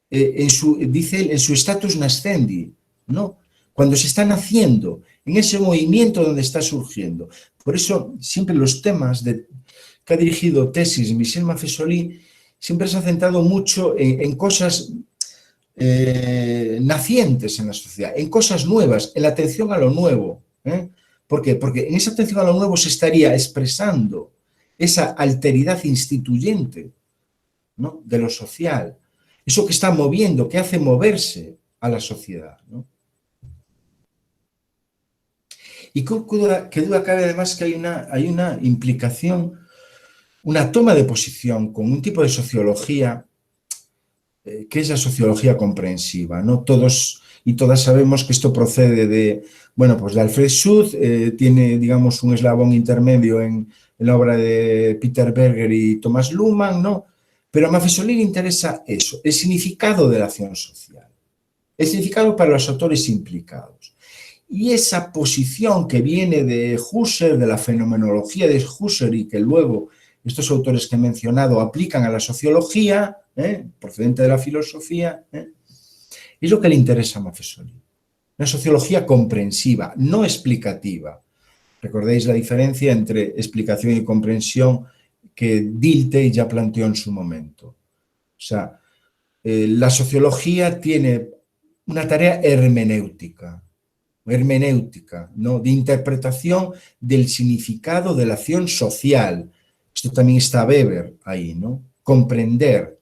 dice él, en su status nascendi, ¿no? Cuando se está naciendo, en ese movimiento donde está surgiendo. Por eso siempre los temas que ha dirigido tesis Michel Montessori siempre se ha centrado mucho en cosas nacientes en la sociedad, en cosas nuevas, en la atención a lo nuevo. ¿Por qué? Porque en esa atención a lo nuevo se estaría expresando esa alteridad instituyente, ¿no?, de lo social, eso que está moviendo, que hace moverse a la sociedad, ¿no? Y qué duda cabe además que hay una implicación, una toma de posición con un tipo de sociología que es la sociología comprensiva, ¿no? Todos y todas sabemos que esto procede de, bueno, pues de Alfred Schut, tiene, digamos, un eslabón intermedio en la obra de Peter Berger y Thomas Luhmann, ¿no? Pero a Montessori le interesa eso, el significado de la acción social, el significado para los autores implicados. Y esa posición que viene de Husserl, de la fenomenología de Husserl, y que luego estos autores que he mencionado aplican a la sociología, procedente de la filosofía, es lo que le interesa a Montessori. Una sociología comprensiva, no explicativa. Recordéis la diferencia entre explicación y comprensión que Dilthey ya planteó en su momento. O sea, la sociología tiene una tarea hermenéutica, ¿no?, de interpretación del significado de la acción social. Esto también está Weber ahí, ¿no? Comprender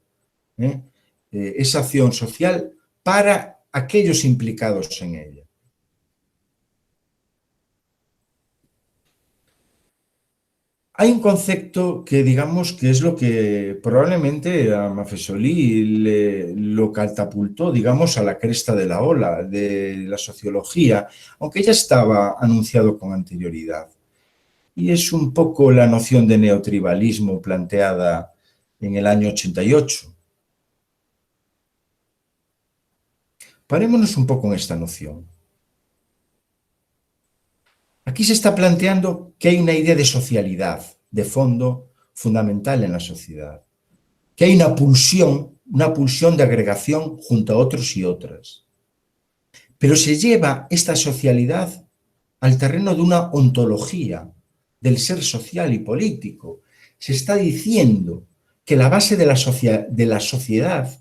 esa acción social para aquellos implicados en ella. Hay un concepto que, digamos, que es lo que probablemente a Montessori lo catapultó, digamos, a la cresta de la ola de la sociología, aunque ya estaba anunciado con anterioridad. Y es un poco la noción de neotribalismo planteada en el año 88. Parémonos un poco en esta noción. Aquí se está planteando que hay una idea de socialidad, de fondo, fundamental en la sociedad. Que hay una pulsión de agregación junto a otros y otras. Pero se lleva esta socialidad al terreno de una ontología del ser social y político. Se está diciendo que la base de la sociedad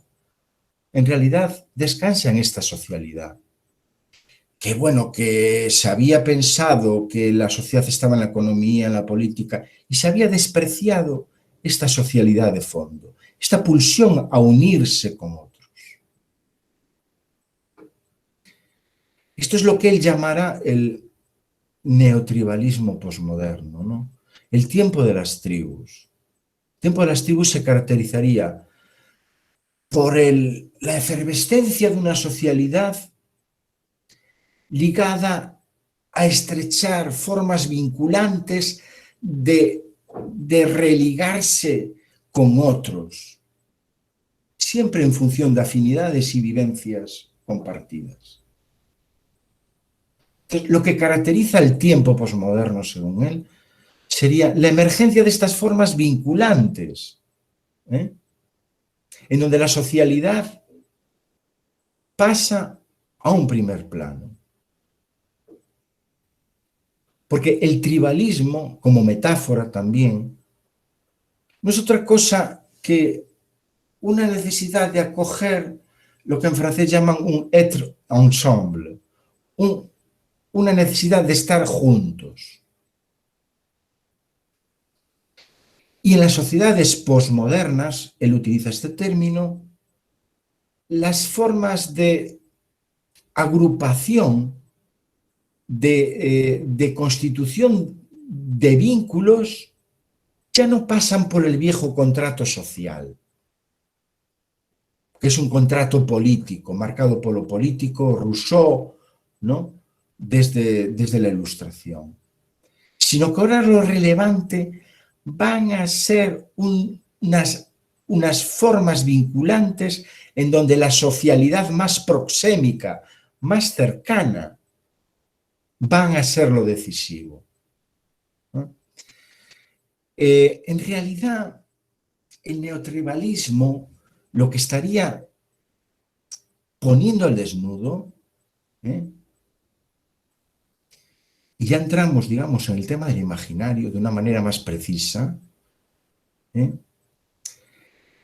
en realidad descansa en esta socialidad. Que bueno, que se había pensado que la sociedad estaba en la economía, en la política, y se había despreciado esta socialidad de fondo, esta pulsión a unirse con otros. Esto es lo que él llamará el neotribalismo posmoderno, ¿no? El tiempo de las tribus. El tiempo de las tribus se caracterizaría por la efervescencia de una socialidad ligada a estrechar formas vinculantes de religarse con otros, siempre en función de afinidades y vivencias compartidas. Entonces, lo que caracteriza el tiempo posmoderno, según él, sería la emergencia de estas formas vinculantes, en donde la socialidad pasa a un primer plano. Porque el tribalismo, como metáfora también, no es otra cosa que una necesidad de acoger lo que en francés llaman un être ensemble, una necesidad de estar juntos. Y en las sociedades posmodernas, él utiliza este término, las formas de agrupación, de constitución de vínculos, ya no pasan por el viejo contrato social, que es un contrato político, marcado por lo político, Rousseau, ¿no? Desde la Ilustración. Sino que ahora lo relevante van a ser unas formas vinculantes en donde la socialidad más proxémica, más cercana, van a ser lo decisivo. ¿No? En realidad, el neotribalismo lo que estaría poniendo al desnudo, y ya entramos, digamos, en el tema del imaginario de una manera más precisa,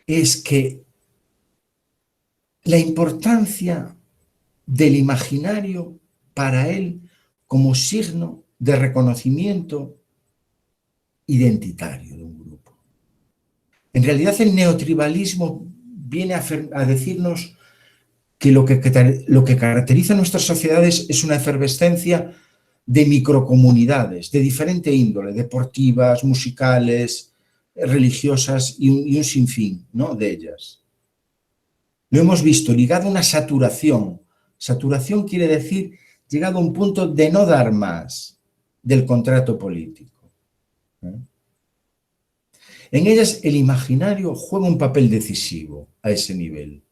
es que la importancia del imaginario para él como signo de reconocimiento identitario de un grupo. En realidad el neotribalismo viene a decirnos que lo que caracteriza a nuestras sociedades es una efervescencia de microcomunidades de diferente índole, deportivas, musicales, religiosas y un sinfín, ¿no?, de ellas. Lo hemos visto ligado a una saturación. Saturación quiere decir llegado a un punto de no dar más del contrato político. En ellas el imaginario juega un papel decisivo a ese nivel.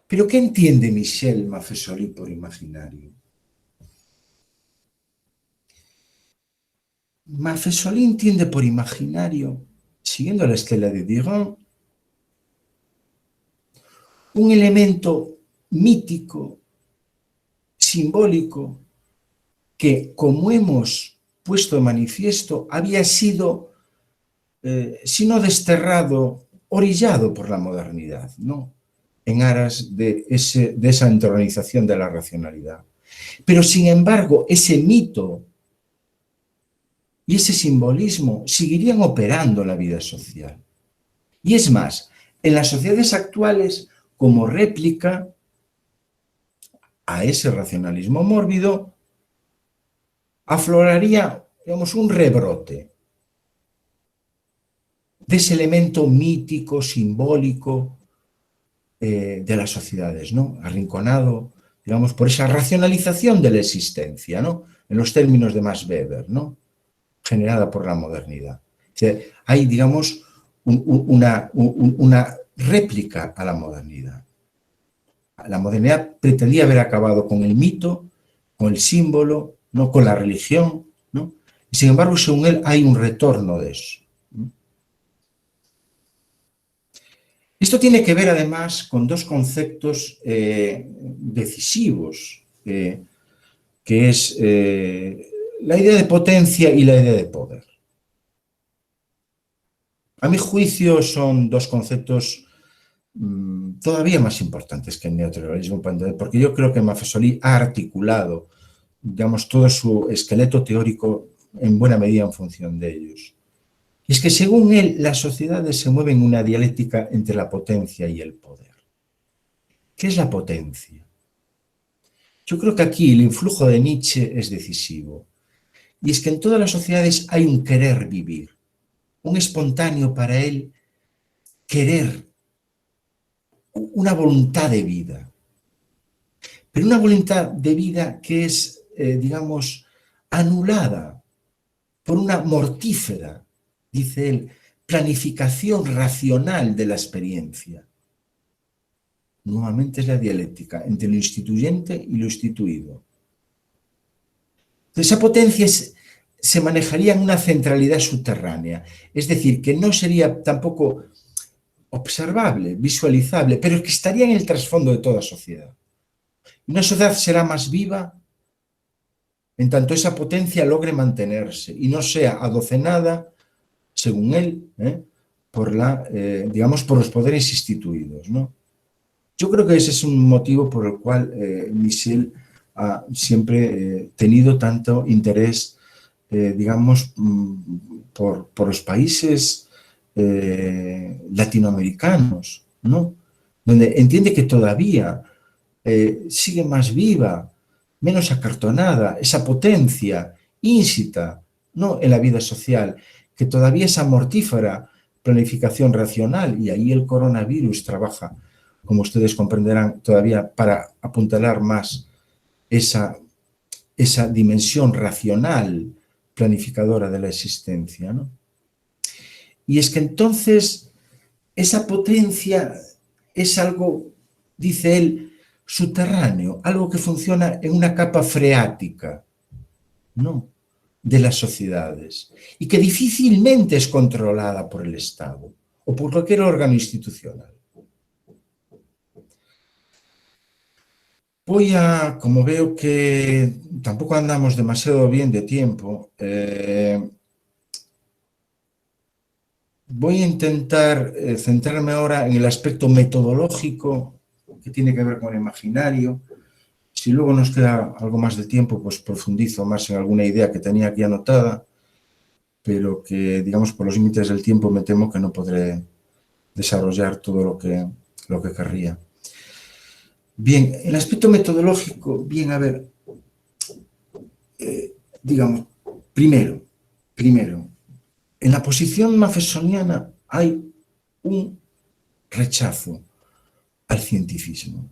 ¿Pero qué entiende Michel Maffesoli por imaginario? Maffesoli entiende por imaginario, siguiendo la estela de Diron, un elemento mítico, simbólico, que, como hemos puesto de manifiesto, había sido, si no desterrado, orillado por la modernidad, ¿no?, en aras de esa entronización de la racionalidad. Pero, sin embargo, ese mito y ese simbolismo seguirían operando en la vida social. Y es más, en las sociedades actuales, como réplica a ese racionalismo mórbido, afloraría, digamos, un rebrote de ese elemento mítico, simbólico de las sociedades, ¿no?, arrinconado, digamos, por esa racionalización de la existencia, ¿no?, en los términos de Max Weber, ¿no?, generada por la modernidad. O sea, hay, digamos, una réplica a la modernidad. La modernidad pretendía haber acabado con el mito, con el símbolo, ¿no?, con la religión, ¿no?, y sin embargo, según él, hay un retorno de eso. Esto tiene que ver, además, con dos conceptos decisivos, que es la idea de potencia y la idea de poder. A mi juicio, son dos conceptos todavía más importantes que el neotribalismo, porque yo creo que Maffesoli ha articulado, digamos, todo su esqueleto teórico en buena medida en función de ellos. Y es que, según él, las sociedades se mueven en una dialéctica entre la potencia y el poder. ¿Qué es la potencia? Yo creo que aquí el influjo de Nietzsche es decisivo. Y es que en todas las sociedades hay un querer vivir, un espontáneo para él querer, una voluntad de vida. Pero una voluntad de vida que es, digamos, anulada por una mortífera, dice él, planificación racional de la experiencia. Nuevamente es la dialéctica entre lo instituyente y lo instituido. Esa potencia se manejaría en una centralidad subterránea, es decir, que no sería tampoco observable, visualizable, pero que estaría en el trasfondo de toda sociedad. Una sociedad será más viva en tanto esa potencia logre mantenerse y no sea adocenada, según él, digamos, por los poderes instituidos, ¿no? Yo creo que ese es un motivo por el cual Michel ha siempre tenido tanto interés, digamos, por los países latinoamericanos, ¿no? Donde entiende que todavía sigue más viva, menos acartonada, esa potencia ínsita, ¿no?, en la vida social, que todavía esa mortífera planificación racional, y ahí el coronavirus trabaja, como ustedes comprenderán, todavía para apuntalar más esa dimensión racional planificadora de la existencia, ¿no? Y es que entonces esa potencia es algo, dice él, subterráneo, algo que funciona en una capa freática, ¿no?, de las sociedades, y que difícilmente es controlada por el Estado o por cualquier órgano institucional. Como veo que tampoco andamos demasiado bien de tiempo, voy a intentar centrarme ahora en el aspecto metodológico que tiene que ver con el imaginario. Si luego nos queda algo más de tiempo, pues profundizo más en alguna idea que tenía aquí anotada, pero que, digamos, por los límites del tiempo me temo que no podré desarrollar todo lo que querría. Bien, el aspecto metodológico, bien, a ver, digamos, primero, en la posición maffesoniana hay un rechazo al cientificismo,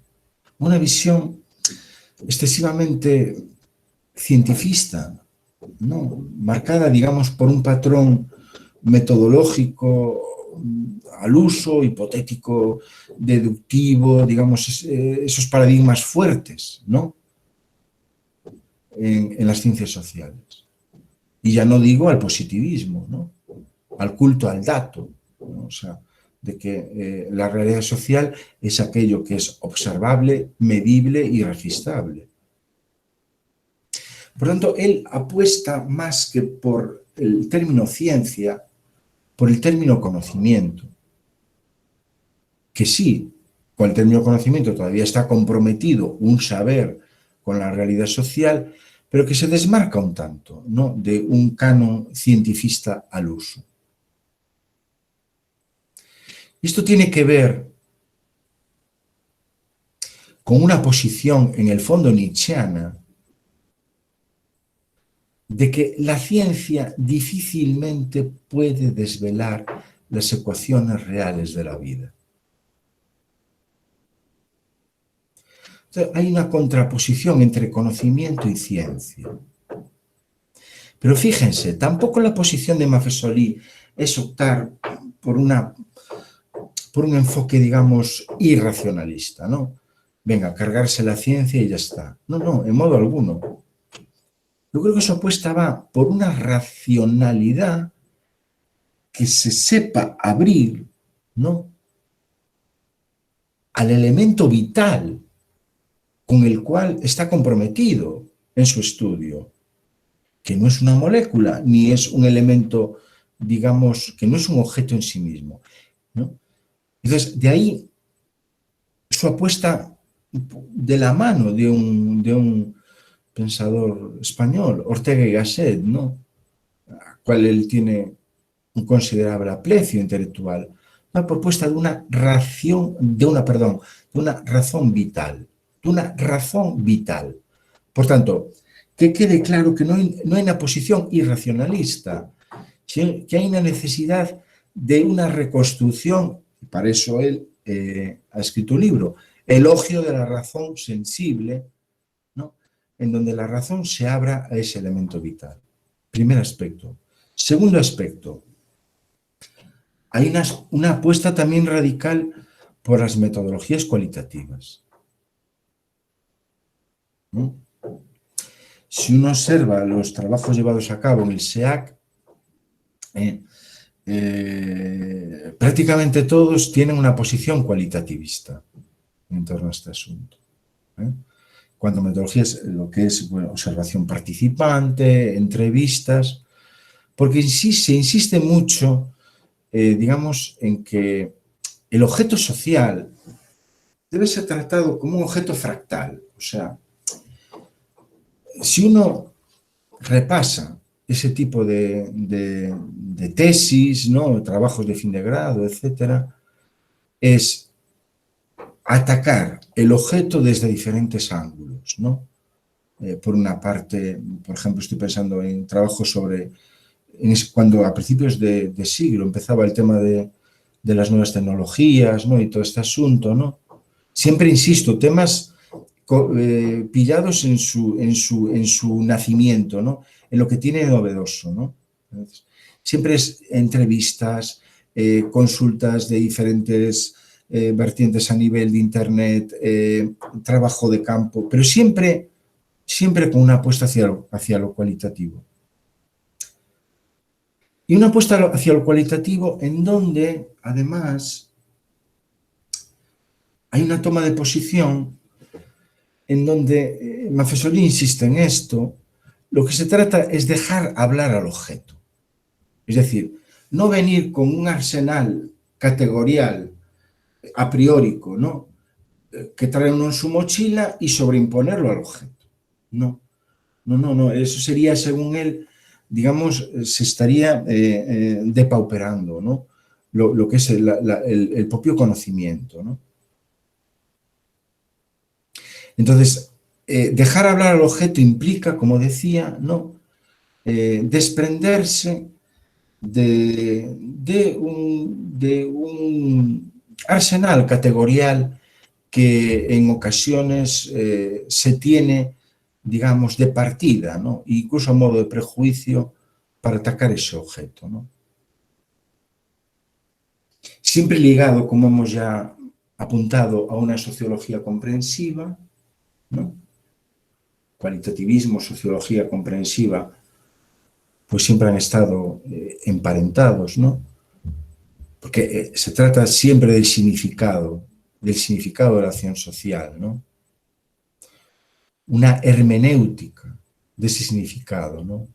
una visión excesivamente cientifista, ¿no?, marcada, digamos, por un patrón metodológico al uso, hipotético, deductivo, digamos, esos paradigmas fuertes, ¿no?, en las ciencias sociales. Y ya no digo al positivismo, ¿no?, al culto al dato, ¿no?, o sea, de que la realidad social es aquello que es observable, medible y registrable. Por tanto, él apuesta más que por el término ciencia, por el término conocimiento, que sí, con el término conocimiento todavía está comprometido un saber con la realidad social, pero que se desmarca un tanto, ¿no?, de un canon cientifista al uso. Esto tiene que ver con una posición, en el fondo nietzscheana, de que la ciencia difícilmente puede desvelar las ecuaciones reales de la vida. Entonces, hay una contraposición entre conocimiento y ciencia. Pero fíjense, tampoco la posición de Maffesoli es optar por un enfoque, digamos, irracionalista, ¿no? Venga, cargarse la ciencia y ya está. No, en modo alguno. Yo creo que su apuesta va por una racionalidad que se sepa abrir, ¿no?, al elemento vital con el cual está comprometido en su estudio, que no es una molécula, ni es un elemento, digamos, que no es un objeto en sí mismo, ¿no? Entonces, de ahí su apuesta de la mano de un pensador español, Ortega y Gasset, ¿no?, al cual él tiene un considerable aprecio intelectual, una propuesta de una razón vital, Por tanto, que quede claro que no hay una posición irracionalista, sino que hay una necesidad de una reconstrucción, y para eso él ha escrito un libro, Elogio de la razón sensible, ¿no?, en donde la razón se abra a ese elemento vital. Primer aspecto. Segundo aspecto, hay una apuesta también radical por las metodologías cualitativas, ¿no? Si uno observa los trabajos llevados a cabo en el SEAC, prácticamente todos tienen una posición cualitativista en torno a este asunto. Cuando metodologías, lo que es, bueno, observación participante, entrevistas, porque se insiste mucho digamos, en que el objeto social debe ser tratado como un objeto fractal. O sea, si uno repasa ese tipo de tesis, ¿no? Trabajos de fin de grado, etcétera, es atacar el objeto desde diferentes ángulos, ¿no? Por una parte, por ejemplo, estoy pensando en trabajos sobre, cuando a principios de siglo empezaba el tema de las nuevas tecnologías, ¿no? Y todo este asunto, ¿no? Siempre insisto, temas pillados en su nacimiento, ¿no? En lo que tiene de novedoso, ¿no? Entonces, siempre es entrevistas, consultas de diferentes vertientes a nivel de internet, trabajo de campo, pero siempre con una apuesta hacia lo cualitativo. Y una apuesta hacia lo cualitativo en donde, además, hay una toma de posición en donde Maffesoli insiste en esto. Lo que se trata es dejar hablar al objeto. Es decir, no venir con un arsenal categorial a priórico, ¿no? Que trae uno en su mochila y sobreimponerlo al objeto. No. Eso sería, según él, digamos, se estaría depauperando, ¿no? Lo que es el propio conocimiento, ¿no? Entonces, dejar hablar al objeto implica, como decía, ¿no? Desprenderse de un arsenal categorial que en ocasiones se tiene, digamos, de partida, ¿no? Incluso a modo de prejuicio para atacar ese objeto, ¿no? Siempre ligado, como hemos ya apuntado, a una sociología comprensiva, ¿no? Cualitativismo, sociología comprensiva, pues siempre han estado emparentados, ¿no? Porque se trata siempre del significado de la acción social, ¿no? Una hermenéutica de ese significado, ¿no?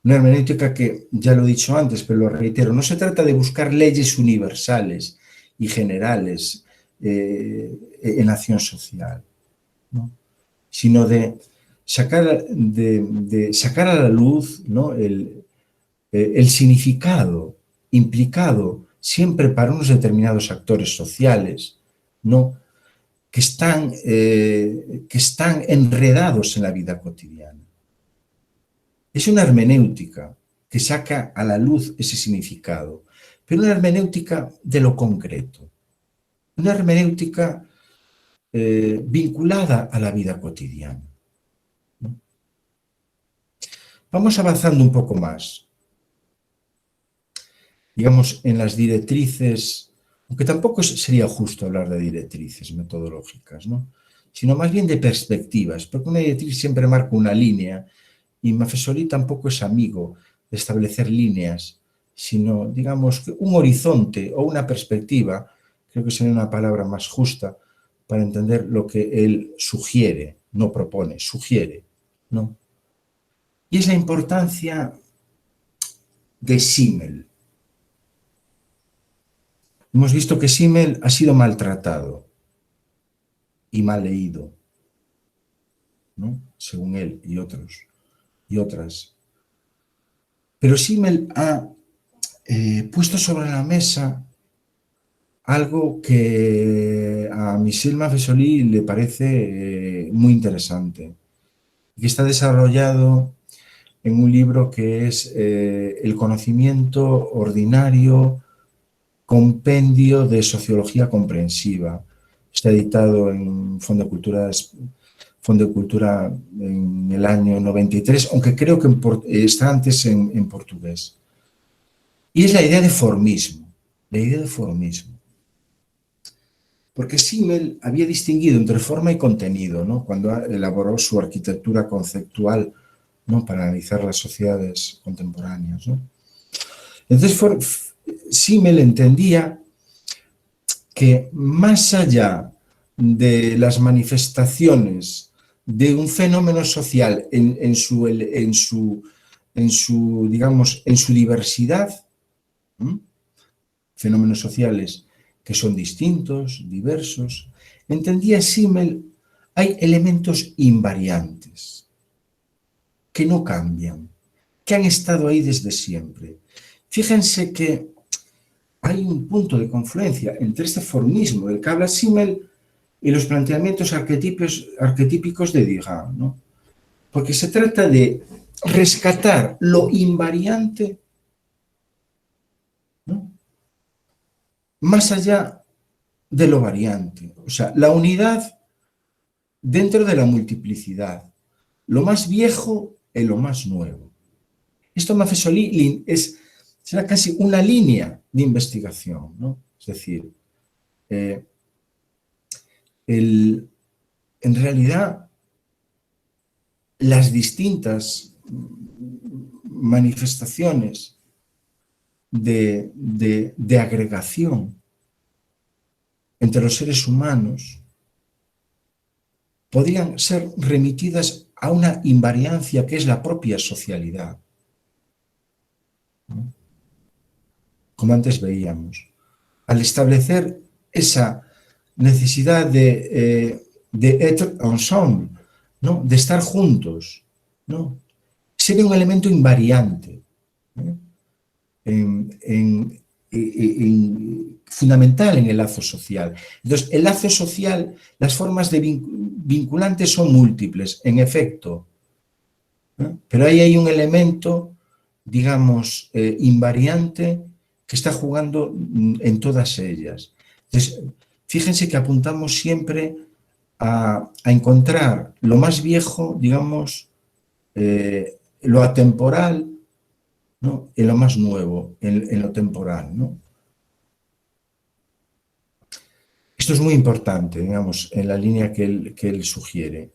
Una hermenéutica que, ya lo he dicho antes, pero lo reitero, no se trata de buscar leyes universales y generales en la acción social, ¿no? Sino de sacar a la luz, ¿no? el significado implicado siempre para unos determinados actores sociales, ¿no? que están enredados en la vida cotidiana. Es una hermenéutica que saca a la luz ese significado, pero una hermenéutica de lo concreto, una hermenéutica vinculada a la vida cotidiana, ¿no? Vamos avanzando un poco más, digamos, en las directrices, aunque tampoco sería justo hablar de directrices metodológicas, ¿no? Sino más bien de perspectivas, porque una directriz siempre marca una línea y Maffesoli tampoco es amigo de establecer líneas, sino, digamos, un horizonte o una perspectiva, creo que sería una palabra más justa para entender lo que él sugiere, no propone, sugiere, ¿no? Y es la importancia de Simmel. Hemos visto que Simmel ha sido maltratado y mal leído, ¿no? Según él y otros y otras. Pero Simmel ha puesto sobre la mesa algo que a Michel Maffesoli le parece muy interesante y que está desarrollado en un libro que es El conocimiento ordinario, compendio de sociología comprensiva. Está editado en Fondo de Cultura en el año 93, aunque creo que está antes en portugués. Y es la idea de formismo, Porque Simmel había distinguido entre forma y contenido, ¿no? Cuando elaboró su arquitectura conceptual, ¿no? Para analizar las sociedades contemporáneas, ¿no? Entonces, Simmel entendía que más allá de las manifestaciones de un fenómeno social en su diversidad, fenómenos sociales que son distintos, diversos. Entendía Simmel, hay elementos invariantes que no cambian, que han estado ahí desde siempre. Fíjense que hay un punto de confluencia entre este formismo del que habla Simmel y los planteamientos arquetípicos de Durkheim, ¿no? Porque se trata de rescatar lo invariante, ¿no?, más allá de lo variante. O sea, la unidad dentro de la multiplicidad, lo más viejo y lo más nuevo. Esto Maffesoli será casi una línea de investigación, ¿no? Es decir, en realidad las distintas manifestaciones de agregación entre los seres humanos podrían ser remitidas a una invariancia que es la propia socialidad, ¿no? Como antes veíamos. Al establecer esa necesidad de être ensemble, ¿no?, de estar juntos, ¿no?, sería un elemento invariante, ¿no?, fundamental en el lazo social. Entonces, el lazo social, las formas de vinculantes son múltiples, en efecto, ¿no?, pero ahí hay un elemento, digamos, invariante que está jugando en todas ellas. Entonces, fíjense que apuntamos siempre a encontrar lo más viejo, digamos, lo atemporal, ¿no?, en lo más nuevo, en lo temporal, ¿no? Esto es muy importante, digamos, en la línea que él sugiere.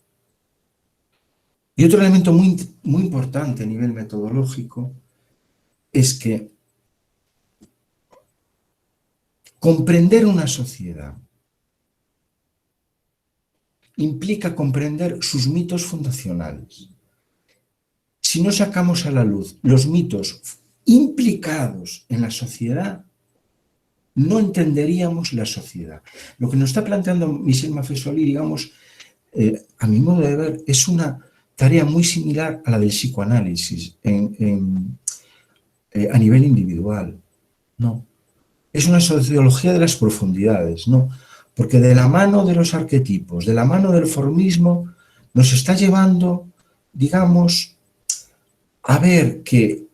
Y otro elemento muy, muy importante a nivel metodológico es que comprender una sociedad implica comprender sus mitos fundacionales. Si no sacamos a la luz los mitos implicados en la sociedad, no entenderíamos la sociedad. Lo que nos está planteando Michel Maffesoli, digamos, a mi modo de ver, es una tarea muy similar a la del psicoanálisis a nivel individual, ¿no? Es una sociología de las profundidades, ¿no? Porque de la mano de los arquetipos, de la mano del formismo, nos está llevando, digamos, a ver que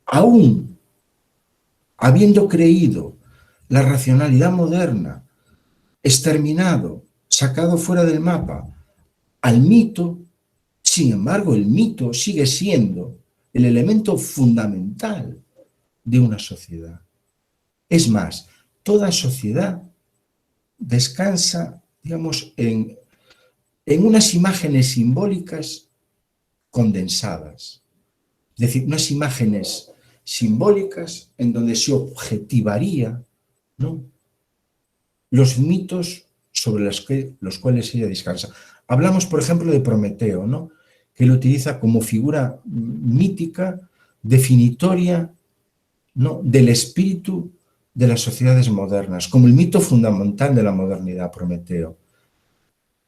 aún habiendo creído la racionalidad moderna, exterminado, sacado fuera del mapa al mito, sin embargo, el mito sigue siendo el elemento fundamental de una sociedad. Es más, toda sociedad descansa, digamos, en unas imágenes simbólicas condensadas. Es decir, unas imágenes simbólicas en donde se objetivaría, ¿no?, los mitos sobre los cuales ella descansa. Hablamos, por ejemplo, de Prometeo, ¿no?, que lo utiliza como figura mítica, definitoria, ¿no?, del espíritu de las sociedades modernas, como el mito fundamental de la modernidad, Prometeo.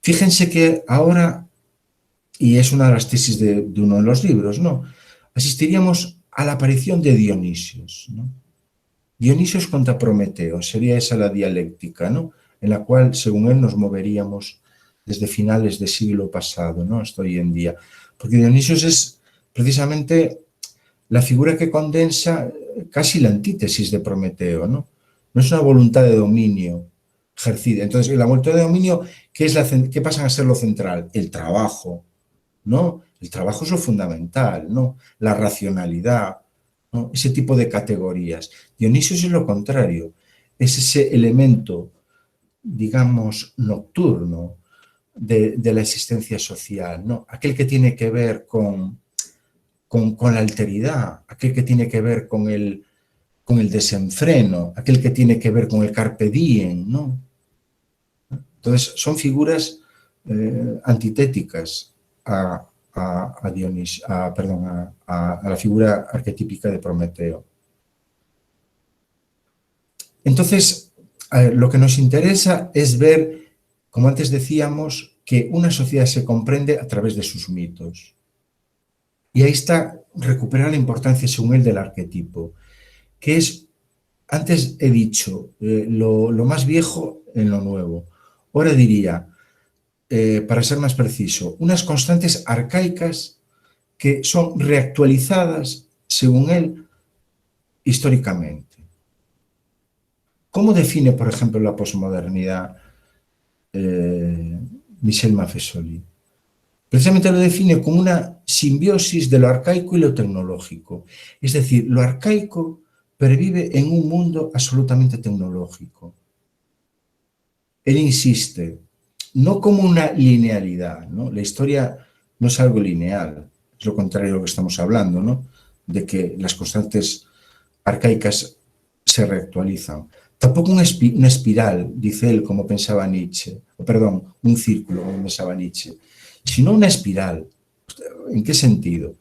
Fíjense que ahora, y es una de las tesis de uno de los libros, ¿no?, asistiríamos a la aparición de Dionisios, ¿no? Dionisios contra Prometeo, sería esa la dialéctica, ¿no?, en la cual, según él, nos moveríamos desde finales del siglo pasado, ¿no?, hasta hoy en día. Porque Dionisios es precisamente la figura que condensa casi la antítesis de Prometeo, ¿no? No es una voluntad de dominio ejercida. Entonces, la voluntad de dominio, ¿qué pasa a ser lo central? El trabajo, ¿no? El trabajo es lo fundamental, ¿no? La racionalidad, ¿no? Ese tipo de categorías. Dionisios es lo contrario, es ese elemento, digamos, nocturno de la existencia social, ¿no? Aquel que tiene que ver con la alteridad, aquel que tiene que ver con el desenfreno, aquel que tiene que ver con el carpe diem, ¿no? Entonces, son figuras antitéticas a la figura arquetípica de Prometeo. Entonces, lo que nos interesa es ver, como antes decíamos, que una sociedad se comprende a través de sus mitos. Y ahí está, recuperar la importancia, según él, del arquetipo, que es, antes he dicho, lo más viejo en lo nuevo. Ahora diría, para ser más preciso, unas constantes arcaicas que son reactualizadas, según él, históricamente. ¿Cómo define, por ejemplo, la posmodernidad Michel Maffesoli? Precisamente lo define como una simbiosis de lo arcaico y lo tecnológico. Es decir, lo arcaico pervive en un mundo absolutamente tecnológico. Él insiste, no como una linealidad, ¿no? La historia no es algo lineal, es lo contrario de lo que estamos hablando, ¿no? De que las constantes arcaicas se reactualizan. Tampoco una espiral, dice él, como pensaba Nietzsche, o perdón, un círculo, como pensaba Nietzsche, sino una espiral. ¿En qué sentido?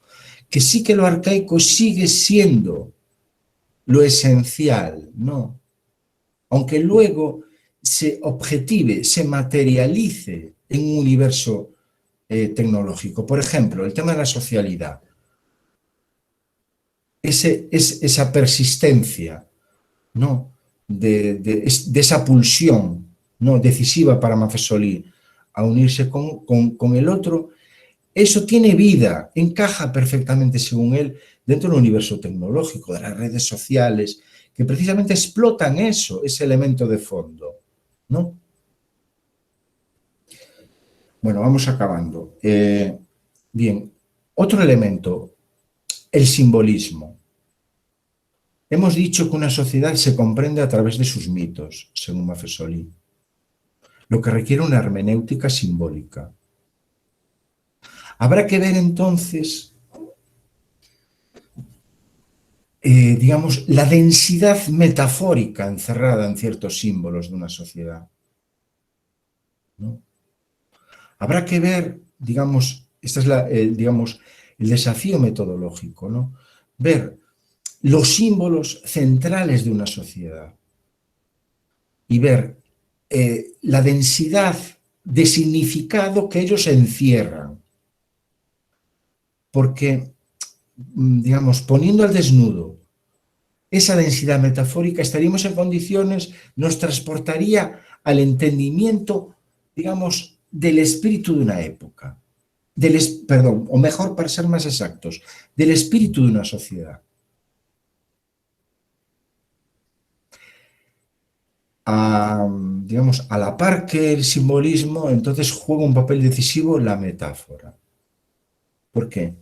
Que sí que lo arcaico sigue siendo lo esencial, ¿no? Aunque luego se objetive, se materialice en un universo tecnológico. Por ejemplo, el tema de la socialidad. Esa persistencia, ¿no? de esa pulsión, ¿no? Decisiva para Maffesoli a unirse con el otro, eso tiene vida, encaja perfectamente, según él, dentro del universo tecnológico, de las redes sociales, que precisamente explotan eso, ese elemento de fondo, ¿no? Bueno, vamos acabando. Bien, otro elemento, el simbolismo. Hemos dicho que una sociedad se comprende a través de sus mitos, según Maffesoli, lo que requiere una hermenéutica simbólica. Habrá que ver entonces, digamos, la densidad metafórica encerrada en ciertos símbolos de una sociedad, ¿no? Habrá que ver, digamos, este es digamos, el desafío metodológico, ¿no? Ver los símbolos centrales de una sociedad y ver la densidad de significado que ellos encierran. Porque, digamos, poniendo al desnudo esa densidad metafórica, estaríamos en condiciones, nos transportaría al entendimiento, digamos, del espíritu de una época, perdón, o mejor, para ser más exactos, del espíritu de una sociedad. Digamos, a la par que el simbolismo, entonces juega un papel decisivo la metáfora. ¿Por qué?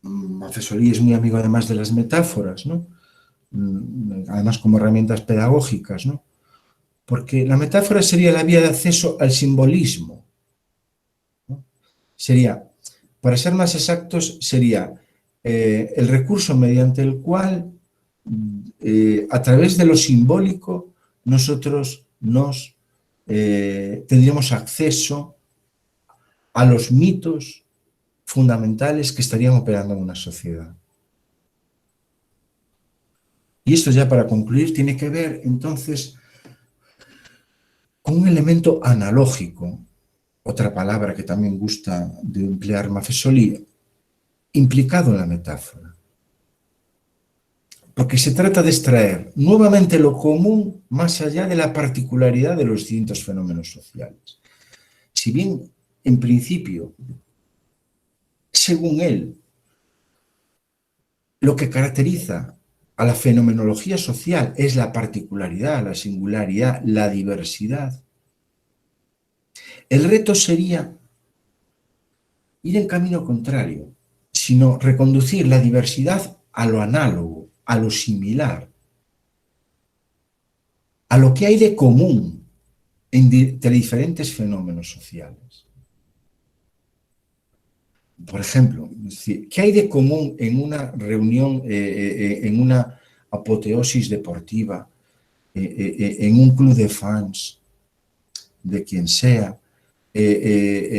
Maffesoli es muy amigo además de las metáforas, ¿no? Además como herramientas pedagógicas, ¿no? Porque la metáfora sería la vía de acceso al simbolismo, ¿no? Sería, para ser más exactos, sería el recurso mediante el cual, a través de lo simbólico, nosotros tendríamos acceso a los mitos fundamentales que estarían operando en una sociedad. Y esto, ya para concluir, tiene que ver entonces con un elemento analógico, otra palabra que también gusta de emplear Maffesoli, implicado en la metáfora. Porque se trata de extraer nuevamente lo común más allá de la particularidad de los distintos fenómenos sociales. Si bien, en principio, según él, lo que caracteriza a la fenomenología social es la particularidad, la singularidad, la diversidad, el reto sería ir en camino contrario, sino reconducir la diversidad a lo análogo, a lo similar, a lo que hay de común entre diferentes fenómenos sociales. Por ejemplo, ¿qué hay de común en una reunión, en una apoteosis deportiva, en un club de fans, de quien sea, en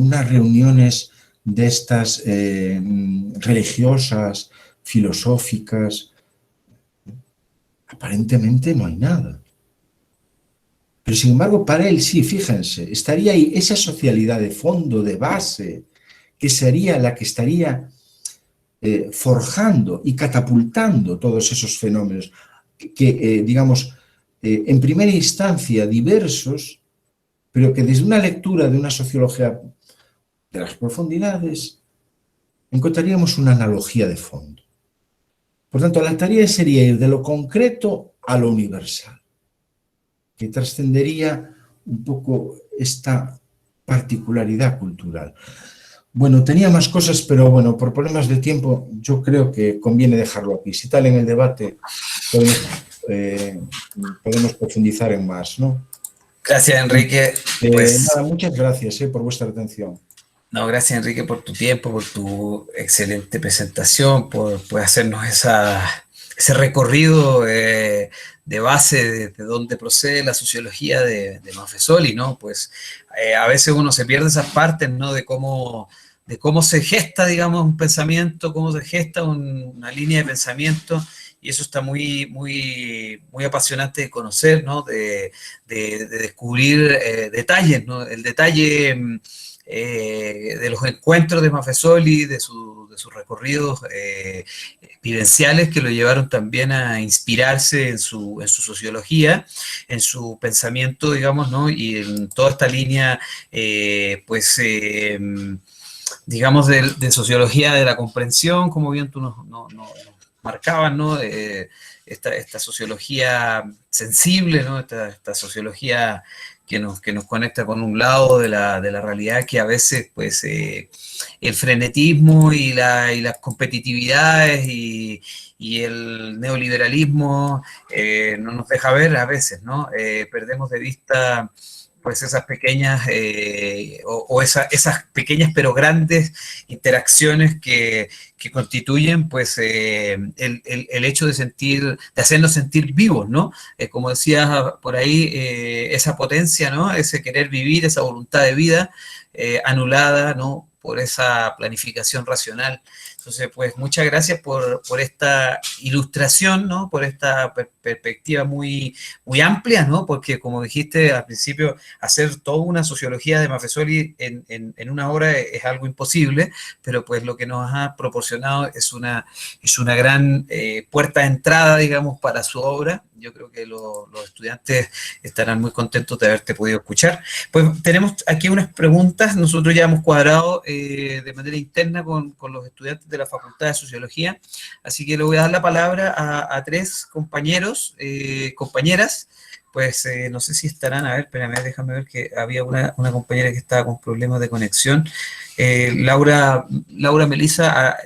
unas reuniones de estas religiosas, filosóficas? Aparentemente no hay nada. Pero sin embargo, para él sí, fíjense, estaría ahí esa socialidad de fondo, de base, que sería la que estaría forjando y catapultando todos esos fenómenos que digamos, en primera instancia diversos, pero que desde una lectura de una sociología de las profundidades encontraríamos una analogía de fondo. Por tanto, la tarea sería ir de lo concreto a lo universal, que trascendería un poco esta particularidad cultural. Bueno, tenía más cosas, pero bueno, por problemas de tiempo yo creo que conviene dejarlo aquí. Si tal en el debate podemos profundizar en más, ¿no? Gracias, Enrique. Pues, Nada, muchas gracias por vuestra atención. no, gracias, Enrique, por tu tiempo, por tu excelente presentación, por hacernos ese recorrido de base de dónde procede la sociología de Maffesoli, ¿no? Pues a veces uno se pierde esas partes, ¿no? De cómo se gesta, digamos, un pensamiento, cómo se gesta una línea de pensamiento, y eso está muy apasionante de conocer, ¿no? De descubrir detalles, ¿no? El detalle de los encuentros de Maffesoli, de sus recorridos vivenciales que lo llevaron también a inspirarse en su sociología, en su pensamiento, digamos, ¿no? Y en toda esta línea, digamos, de sociología de la comprensión, como bien tú nos marcabas, ¿no? Esta sociología sensible, ¿no? Esta sociología que nos conecta con un lado de la realidad que a veces, pues, el frenetismo y las competitividades y el neoliberalismo no nos deja ver a veces, ¿no? Perdemos de vista pues esas pequeñas esas pequeñas pero grandes interacciones que constituyen pues el hecho de sentir, de hacernos sentir vivos, ¿no? Como decías por ahí, esa potencia, ¿no? Ese querer vivir, esa voluntad de vida anulada, ¿no? Por esa planificación racional. Entonces, pues muchas gracias por esta ilustración, ¿no? Por esta perspectiva muy amplia, ¿no? Porque como dijiste al principio, hacer toda una sociología de Maffesoli en una hora es algo imposible, pero pues lo que nos ha proporcionado es una gran puerta de entrada, digamos, para su obra. Yo creo que los estudiantes estarán muy contentos de haberte podido escuchar. Pues tenemos aquí unas preguntas, nosotros ya hemos cuadrado de manera interna con los estudiantes de la Facultad de Sociología, así que le voy a dar la palabra a tres compañeros, compañeras, pues no sé si estarán, a ver, espérame, déjame ver que había una compañera que estaba con problemas de conexión, Laura Melisa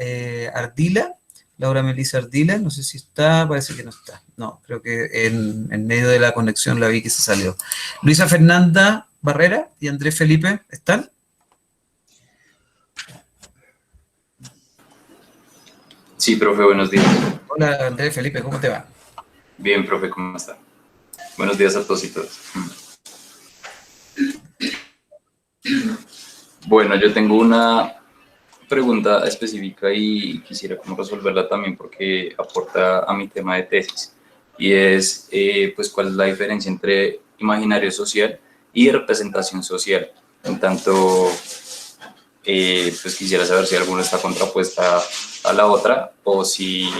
Ardila, Laura Melisa Ardila, no sé si está, parece que no está. No, creo que en medio de la conexión la vi que se salió. Luisa Fernanda Barrera y Andrés Felipe, ¿están? Sí, profe, buenos días. Hola Andrés Felipe, ¿cómo te va? Bien, profe, ¿cómo está? Buenos días a todos y todas. Bueno, yo tengo una pregunta específica y quisiera como resolverla también porque aporta a mi tema de tesis. Y es, pues, ¿cuál es la diferencia entre imaginario social y representación social? En tanto, pues quisiera saber si alguna está contrapuesta a la otra o si,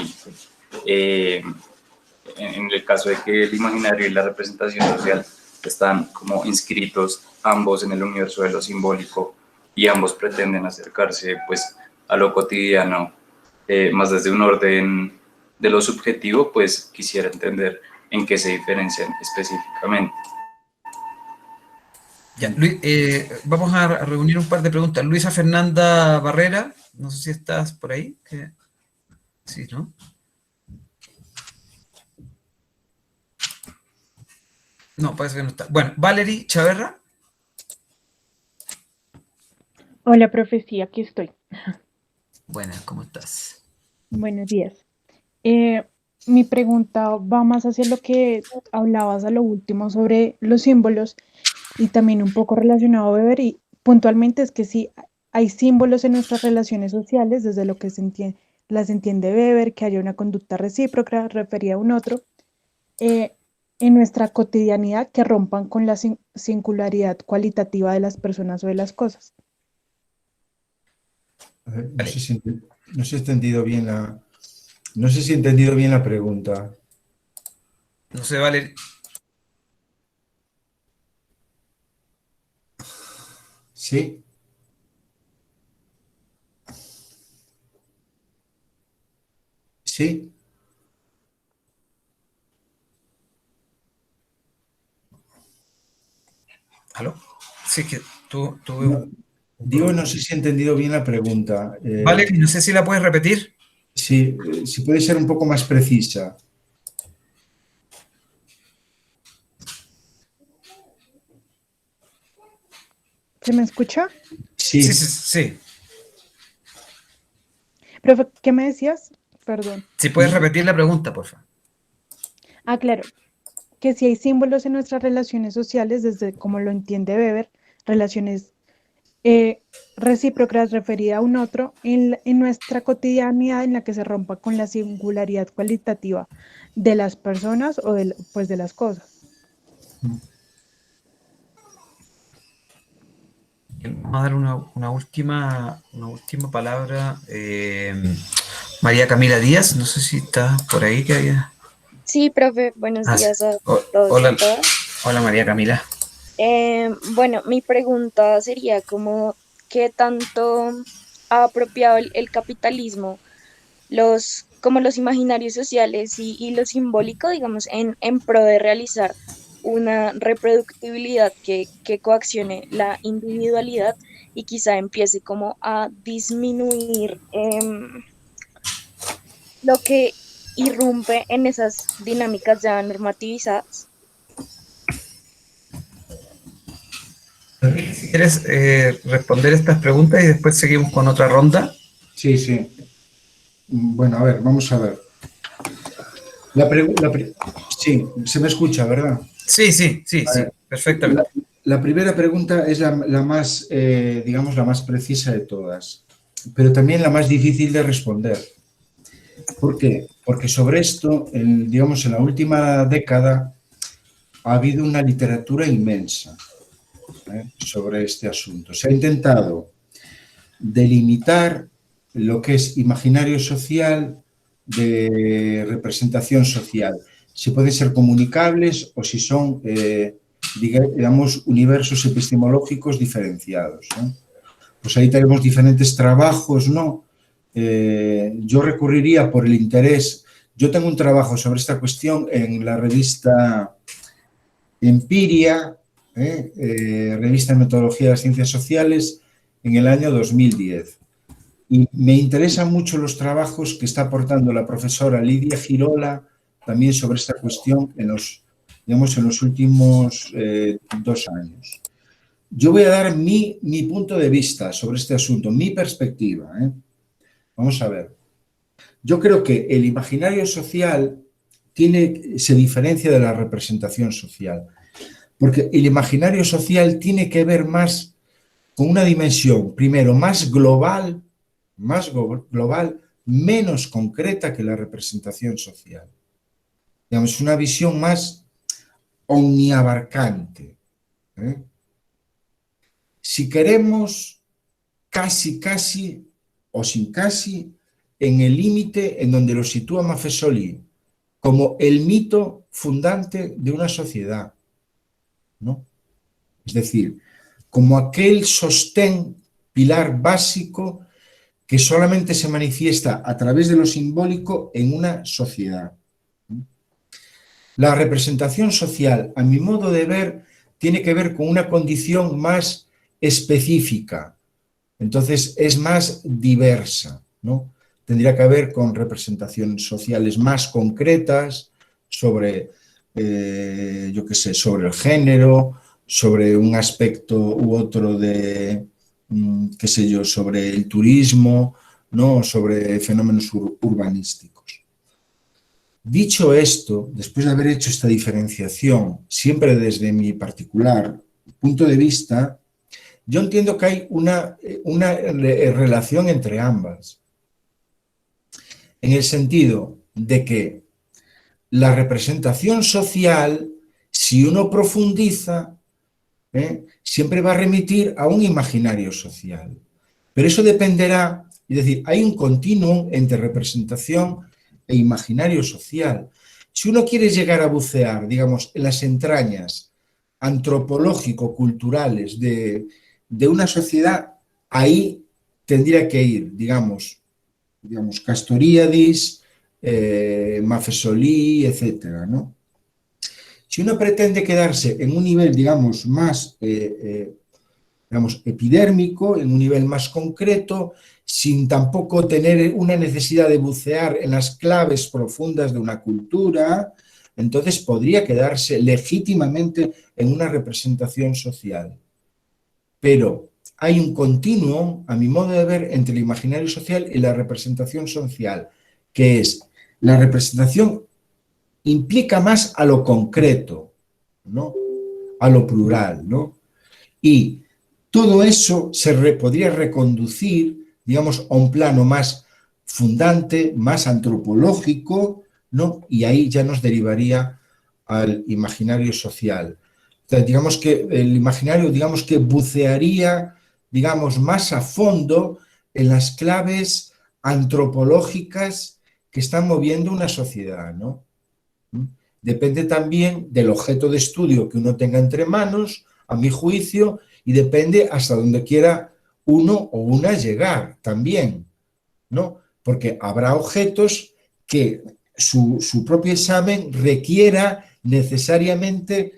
en el caso de que el imaginario y la representación social están como inscritos ambos en el universo de lo simbólico y ambos pretenden acercarse pues a lo cotidiano, más desde un orden de lo subjetivo, pues quisiera entender en qué se diferencian específicamente. Ya, Luis, vamos a reunir un par de preguntas. Luisa Fernanda Barrera, no sé si estás por ahí. Sí, ¿no? No, parece que no está. Bueno, Valerie Chaverra. Hola, profe, sí, aquí estoy. Buenas, ¿cómo estás? Buenos días. Mi pregunta va más hacia lo que hablabas a lo último sobre los símbolos y también un poco relacionado a Weber y puntualmente es que sí hay símbolos en nuestras relaciones sociales, desde lo que las entiende Weber, que haya una conducta recíproca referida a un otro, eh, en nuestra cotidianidad que rompan con la singularidad cualitativa de las personas o de las cosas. A ver, Vale. no sé si he entendido bien no sé si he entendido bien la pregunta. No sé, Valeria. ¿Sí? ¿Sí? ¿Aló? Sí, que tuve No, un digo, problema. no sé si he entendido bien la pregunta. Valeria, no sé si la puedes repetir. Sí, si puede ser un poco más precisa. ¿Se me escucha? Sí, sí, Sí. sí. Profe, ¿qué me decías? Perdón. Si puedes repetir la pregunta, por favor. Ah, claro, que si hay símbolos en nuestras relaciones sociales, desde como lo entiende Weber, relaciones eh, recíprocas referidas a un otro, en nuestra cotidianidad en la que se rompa con la singularidad cualitativa de las personas o pues de las cosas. Vamos a dar una última palabra. María Camila Díaz, no sé si está por ahí que había. Sí, profe, buenos Sí. días a todos y a Hola, todas. hola María Camila. Bueno, mi pregunta sería como, ¿qué tanto ha apropiado el capitalismo como los imaginarios sociales y lo simbólico, digamos, en pro de realizar una reproductibilidad que coaccione la individualidad y quizá empiece como a disminuir lo que irrumpe en esas dinámicas ya normativizadas? Si quieres responder estas preguntas y después seguimos con otra ronda. Sí, sí. Bueno, a ver, vamos a ver. Sí, se me escucha, ¿verdad? Sí, sí, sí, A sí, ver, la, perfectamente. la primera pregunta es la más, digamos, la más precisa de todas, pero también la más difícil de responder. ¿Por qué? Porque sobre esto, digamos, en la última década ha habido una literatura inmensa, sobre este asunto. Se ha intentado delimitar lo que es imaginario social de representación social, si pueden ser comunicables o si son, digamos, universos epistemológicos diferenciados, ¿no? Pues ahí tenemos diferentes trabajos, ¿no? Yo recurriría por el interés. Yo tengo un trabajo sobre esta cuestión en la revista Empiria, revista de Metodología de las Ciencias Sociales, en el año 2010. Y me interesan mucho los trabajos que está aportando la profesora Lidia Girola también sobre esta cuestión digamos, en los últimos 2 años. Yo voy a dar mi punto de vista sobre este asunto, mi perspectiva. Vamos a ver. Yo creo que el imaginario social se diferencia de la representación social, porque el imaginario social tiene que ver más con una dimensión, primero, más global, menos concreta que la representación social. Digamos, una visión más omniabarcante. Si queremos, casi, o sin casi, en el límite en donde lo sitúa Maffesoli, como el mito fundante de una sociedad, ¿no? Es decir, como aquel sostén, pilar básico que solamente se manifiesta a través de lo simbólico en una sociedad. La representación social, a mi modo de ver, tiene que ver con una condición más específica, entonces es más diversa, ¿no? Tendría que ver con representaciones sociales más concretas sobre, yo qué sé, sobre el género, sobre un aspecto u otro de, qué sé yo, sobre el turismo, ¿no? Sobre fenómenos urbanísticos. Dicho esto, después de haber hecho esta diferenciación, siempre desde mi particular punto de vista, yo entiendo que hay una relación entre ambas, en el sentido de que la representación social, si uno profundiza, siempre va a remitir a un imaginario social. Pero eso dependerá, es decir, hay un continuum entre representación e imaginario social. Si uno quiere llegar a bucear, digamos, en las entrañas antropológico-culturales de una sociedad, ahí tendría que ir, digamos Castoriadis, Mafesolí, etcétera, ¿no? Si uno pretende quedarse en un nivel, digamos, más epidérmico, en un nivel más concreto, sin tampoco tener una necesidad de bucear en las claves profundas de una cultura, entonces podría quedarse legítimamente en una representación social. Pero hay un continuo, a mi modo de ver, entre el imaginario social y la representación social, que es la representación implica más a lo concreto, ¿no? A lo plural, ¿no? Y todo eso podría reconducir, digamos, a un plano más fundante, más antropológico, ¿no? Y ahí ya nos derivaría al imaginario social. Entonces, digamos que el imaginario, digamos que bucearía, digamos, más a fondo en las claves antropológicas que están moviendo una sociedad, ¿no? Depende también del objeto de estudio que uno tenga entre manos, a mi juicio, y depende hasta donde quiera uno o una llegar también, ¿no? Porque habrá objetos que su propio examen requiera necesariamente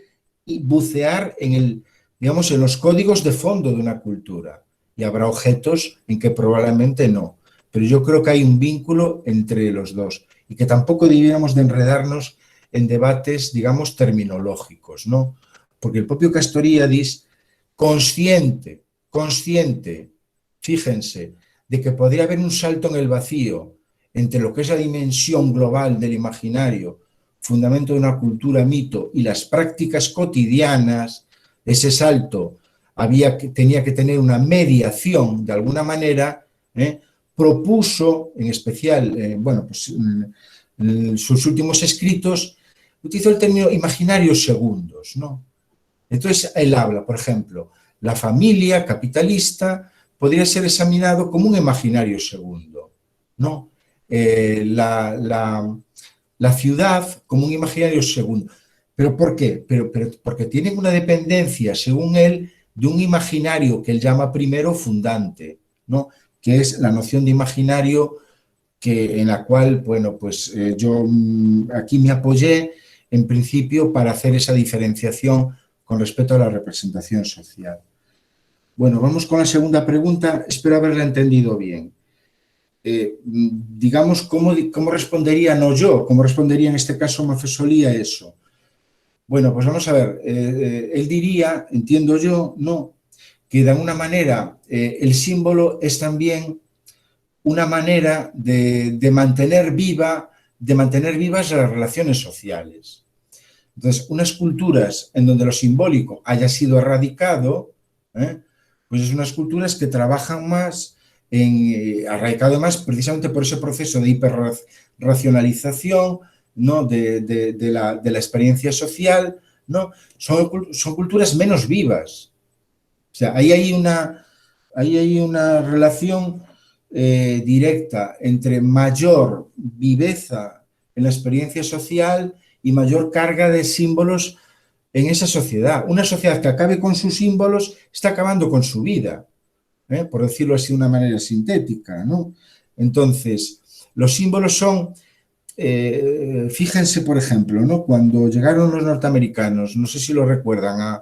bucear en los códigos de fondo de una cultura. Y habrá objetos en que probablemente no. Pero yo creo que hay un vínculo entre los dos y que tampoco debiéramos de enredarnos en debates, digamos, terminológicos, ¿no? Porque el propio Castoriadis, consciente, fíjense, de que podría haber un salto en el vacío entre lo que es la dimensión global del imaginario, fundamento de una cultura mito, y las prácticas cotidianas, ese salto tenía que tener una mediación de alguna manera, propuso, en especial, en sus últimos escritos, utilizó el término imaginarios segundos, ¿no? Entonces, él habla, por ejemplo, la familia capitalista podría ser examinado como un imaginario segundo, ¿no? La ciudad como un imaginario segundo. ¿Pero por qué? Porque tienen una dependencia, según él, de un imaginario que él llama primero fundante, ¿no? Que es la noción de imaginario en la cual, bueno, pues yo aquí me apoyé en principio para hacer esa diferenciación con respecto a la representación social. Bueno, vamos con la segunda pregunta, espero haberla entendido bien. Digamos, ¿cómo respondería, no yo, cómo respondería en este caso Mafesolí a eso? Bueno, pues vamos a ver, él diría, entiendo yo, no, que de alguna manera el símbolo es también una manera de mantener vivas las relaciones sociales. Entonces, unas culturas en donde lo simbólico haya sido erradicado, pues es unas culturas que trabajan más, arraigado más precisamente por ese proceso de hiperracionalización, ¿no? de la experiencia social, ¿no? Son culturas menos vivas. O sea, ahí hay una relación directa entre mayor viveza en la experiencia social y mayor carga de símbolos en esa sociedad. Una sociedad que acabe con sus símbolos está acabando con su vida, por decirlo así de una manera sintética, ¿no? Entonces, los símbolos son, fíjense, por ejemplo, ¿no? Cuando llegaron los norteamericanos, no sé si lo recuerdan,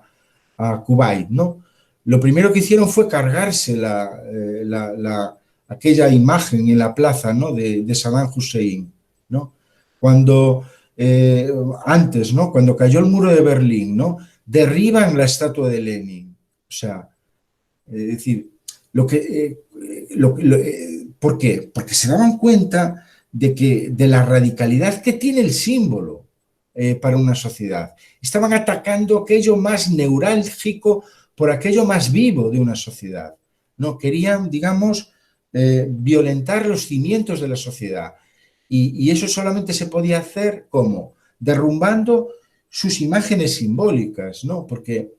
a Kuwait, ¿no? Lo primero que hicieron fue cargarse aquella imagen en la plaza, ¿no? de Saddam Hussein, ¿no? Cuando antes, ¿no? Cuando cayó el muro de Berlín, ¿no? Derriban la estatua de Lenin. O sea, es decir, ¿por qué? Porque se daban cuenta de la radicalidad que tiene el símbolo para una sociedad. Estaban atacando aquello más neurálgico por aquello más vivo de una sociedad. No querían, digamos, violentar los cimientos de la sociedad. Y eso solamente se podía hacer, ¿cómo? derrumbando sus imágenes simbólicas, ¿no? Porque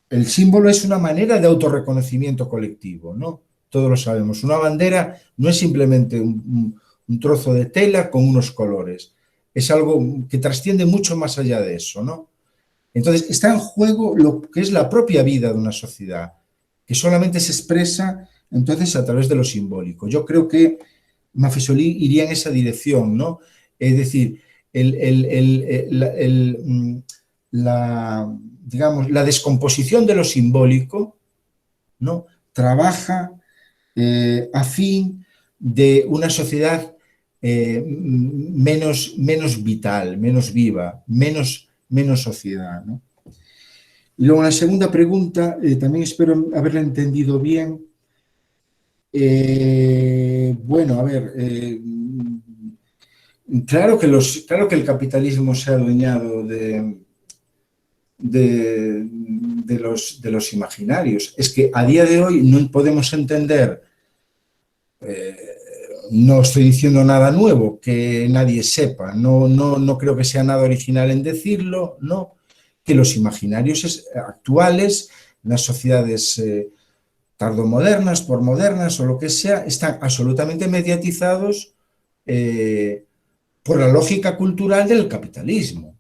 el símbolo es una manera de autorreconocimiento colectivo, ¿no? Todos lo sabemos. Una bandera no es simplemente un trozo de tela con unos colores. Es algo que trasciende mucho más allá de eso, ¿no? Entonces, está en juego lo que es la propia vida de una sociedad, que solamente se expresa, entonces, a través de lo simbólico. Yo creo que Maffesoli iría en esa dirección, ¿no? Es decir, digamos, la descomposición de lo simbólico, ¿no? Trabaja a fin de una sociedad menos vital, menos viva, menos sociedad, ¿no? Y luego la segunda pregunta, también espero haberla entendido bien. Bueno, a ver, claro que el capitalismo se ha adueñado de los imaginarios. Es que a día de hoy no podemos entender, no estoy diciendo nada nuevo que nadie sepa, no creo que sea nada original en decirlo, ¿no? Que los imaginarios actuales, las sociedades tardomodernas, posmodernas o lo que sea, están absolutamente mediatizados por la lógica cultural del capitalismo.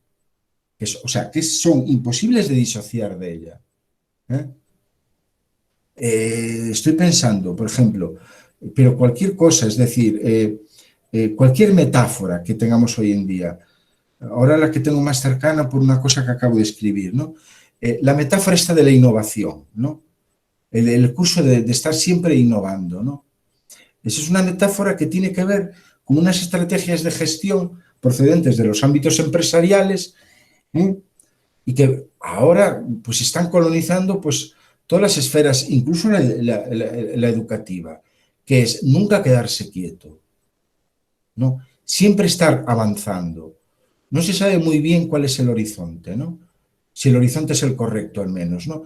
O sea, que son imposibles de disociar de ella. Estoy pensando, por ejemplo, pero cualquier cosa, es decir, cualquier metáfora que tengamos hoy en día, ahora la que tengo más cercana por una cosa que acabo de escribir, ¿no? La metáfora está de la innovación, ¿no? El curso de estar siempre innovando, ¿no? Esa es una metáfora que tiene que ver con unas estrategias de gestión procedentes de los ámbitos empresariales, y que ahora pues están colonizando pues todas las esferas, incluso la educativa, que es nunca quedarse quieto, ¿no? Siempre estar avanzando. No se sabe muy bien cuál es el horizonte, ¿no? Si el horizonte es el correcto al menos, ¿no?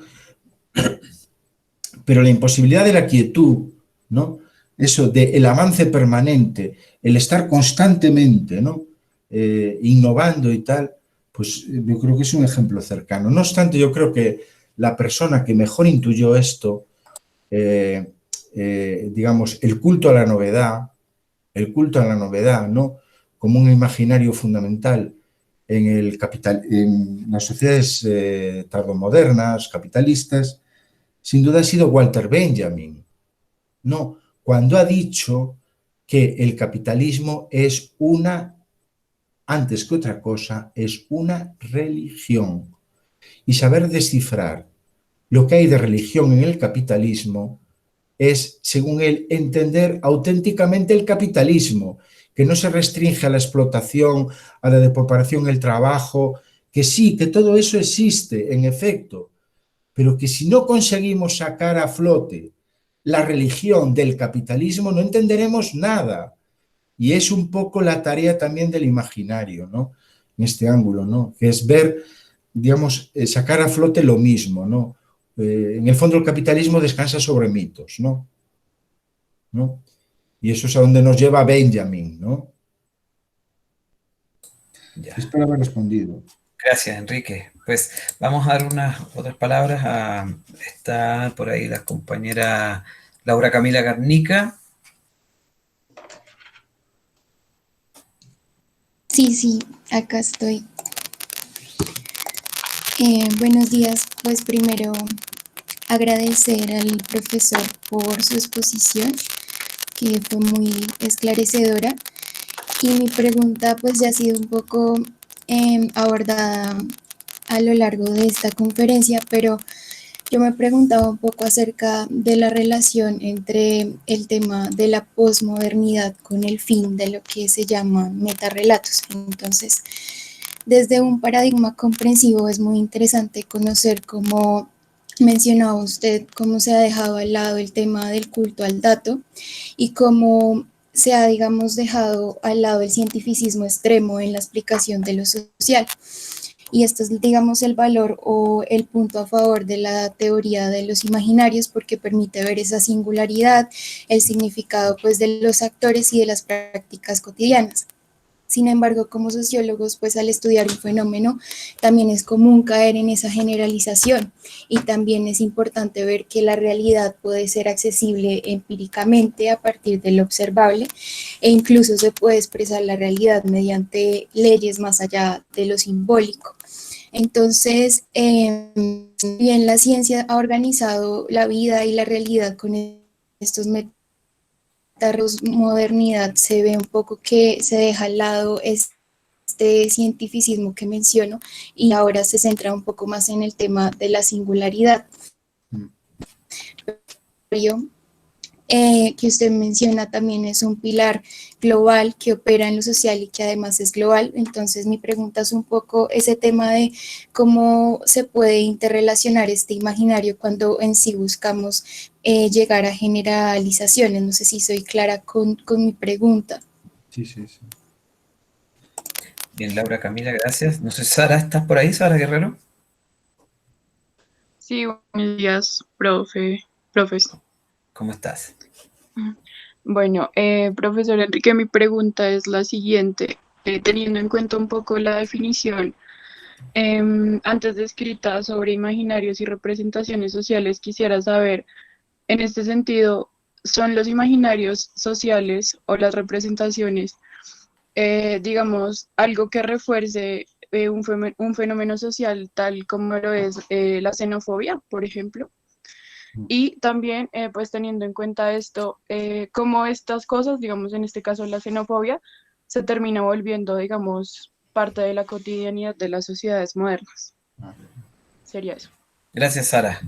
Pero la imposibilidad de la quietud, ¿no? Eso de el avance permanente, el estar constantemente, ¿no? Innovando y tal, pues yo creo que es un ejemplo cercano. No obstante, yo creo que la persona que mejor intuyó esto, digamos, el culto a la novedad, ¿no? Como un imaginario fundamental en las sociedades tardomodernas, capitalistas, sin duda ha sido Walter Benjamin, ¿no? Cuando ha dicho que el capitalismo es antes que otra cosa, es una religión. Y saber descifrar lo que hay de religión en el capitalismo es, según él, entender auténticamente el capitalismo, que no se restringe a la explotación, a la depopulación, el trabajo, que sí, que todo eso existe, en efecto, pero que si no conseguimos sacar a flote la religión del capitalismo, no entenderemos nada. Y es un poco la tarea también del imaginario, ¿no? En este ángulo, ¿no? Que es ver, digamos, sacar a flote lo mismo, ¿no? En el fondo el capitalismo descansa sobre mitos, ¿no? Y eso es a donde nos lleva Benjamin, ¿no? Ya. Espero haber respondido. Gracias, Enrique. Pues vamos a dar unas otras palabras. Está por ahí la compañera Laura Camila Garnica. Sí, acá estoy. Buenos días. Pues primero agradecer al profesor por su exposición, que fue muy esclarecedora. Y mi pregunta pues ya ha sido un poco abordada a lo largo de esta conferencia, pero yo me preguntaba un poco acerca de la relación entre el tema de la posmodernidad con el fin de lo que se llama metarrelatos. Entonces, desde un paradigma comprensivo es muy interesante conocer cómo mencionaba usted, cómo se ha dejado al lado el tema del culto al dato y cómo se ha, digamos, dejado al lado el cientificismo extremo en la explicación de lo social. Y esto es, digamos, el valor o el punto a favor de la teoría de los imaginarios, porque permite ver esa singularidad, el significado pues de los actores y de las prácticas cotidianas. Sin embargo, como sociólogos, pues al estudiar un fenómeno, también es común caer en esa generalización y también es importante ver que la realidad puede ser accesible empíricamente a partir de lo observable e incluso se puede expresar la realidad mediante leyes más allá de lo simbólico. Entonces, bien la ciencia ha organizado la vida y la realidad con estos métodos, modernidad se ve un poco que se deja al lado este cientificismo que menciono y ahora se centra un poco más en el tema de la singularidad. Que usted menciona también es un pilar global que opera en lo social y que además es global. Entonces mi pregunta es un poco ese tema de cómo se puede interrelacionar este imaginario cuando en sí buscamos llegar a generalizaciones. No sé si soy clara con mi pregunta. Sí, sí, sí. Bien, Laura Camila, gracias. No sé, Sara, ¿estás por ahí, Sara Guerrero? Sí, buenos días, profes. ¿Cómo estás? Bueno, profesor Enrique, mi pregunta es la siguiente. Teniendo en cuenta un poco la definición antes descrita sobre imaginarios y representaciones sociales, quisiera saber, en este sentido, ¿son los imaginarios sociales o las representaciones, digamos, algo que refuerce un fenómeno social tal como lo es la xenofobia, por ejemplo? Y también, pues teniendo en cuenta esto, cómo estas cosas, digamos en este caso la xenofobia, se termina volviendo, digamos, parte de la cotidianidad de las sociedades modernas. Sería eso. Gracias, Sara.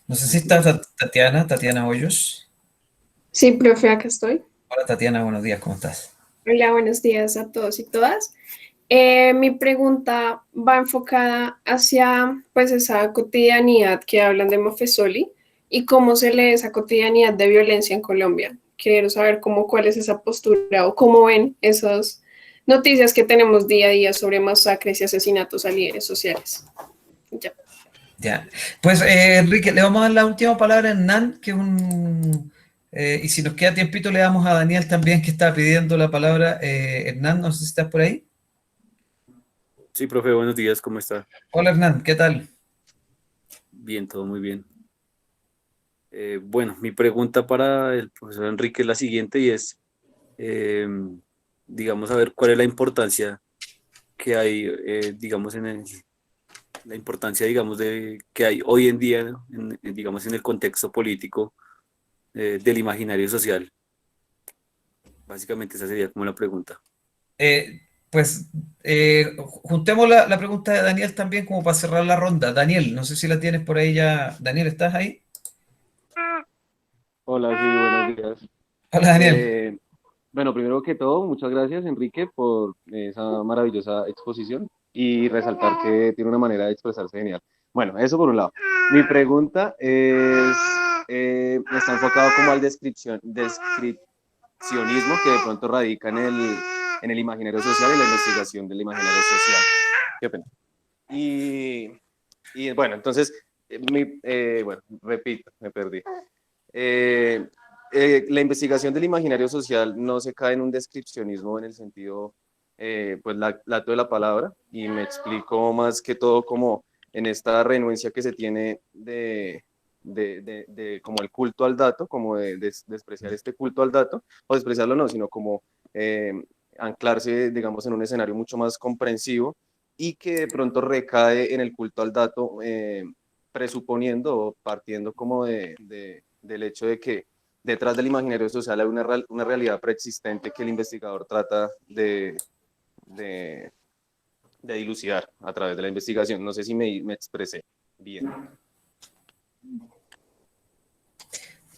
No sé si está Tatiana Hoyos. Sí, profe, acá estoy. Hola, Tatiana, buenos días, ¿cómo estás? Hola, buenos días a todos y todas. Mi pregunta va enfocada hacia pues esa cotidianidad que hablan de Montessori y cómo se lee esa cotidianidad de violencia en Colombia. Quiero saber cuál es esa postura o cómo ven esas noticias que tenemos día a día sobre masacres y asesinatos a líderes sociales. Ya. Ya. Pues, Enrique, le vamos a dar la última palabra a Hernán, que es y si nos queda tiempito, le damos a Daniel también, que está pidiendo la palabra. Hernán, no sé si estás por ahí. Sí, profe, buenos días, ¿cómo está? Hola, Hernán, ¿qué tal? Bien, todo muy bien. Bueno, mi pregunta para el profesor Enrique es la siguiente y es, eh, digamos, a ver cuál es la importancia que hay, digamos, la importancia, digamos, que hay hoy en día, ¿no? Digamos, en el contexto político del imaginario social. Básicamente esa sería como la pregunta. Pues juntemos la pregunta de Daniel también como para cerrar la ronda. Daniel, no sé si la tienes por ahí ya. Daniel, ¿estás ahí? Hola, sí, buenos días. Hola, Daniel. Eh, bueno, primero que todo, muchas gracias, Enrique, por esa maravillosa exposición y resaltar que tiene una manera de expresarse genial. Bueno, eso por un lado. Mi pregunta es, está enfocado como al descripcionismo que de pronto radica en el imaginario social y la investigación del imaginario social. Qué pena. Y bueno, entonces, bueno, repito, me perdí. Eh, la investigación del imaginario social no se cae en un descripcionismo en el sentido, pues, lato de la palabra, y me explico más que todo como en esta renuencia que se tiene de como el culto al dato, como de despreciar este culto al dato, o despreciarlo no, sino como anclarse, digamos, en un escenario mucho más comprensivo y que de pronto recae en el culto al dato, presuponiendo o partiendo como del hecho de que detrás del imaginario social hay una realidad preexistente que el investigador trata de dilucidar a través de la investigación. No sé si me expresé bien.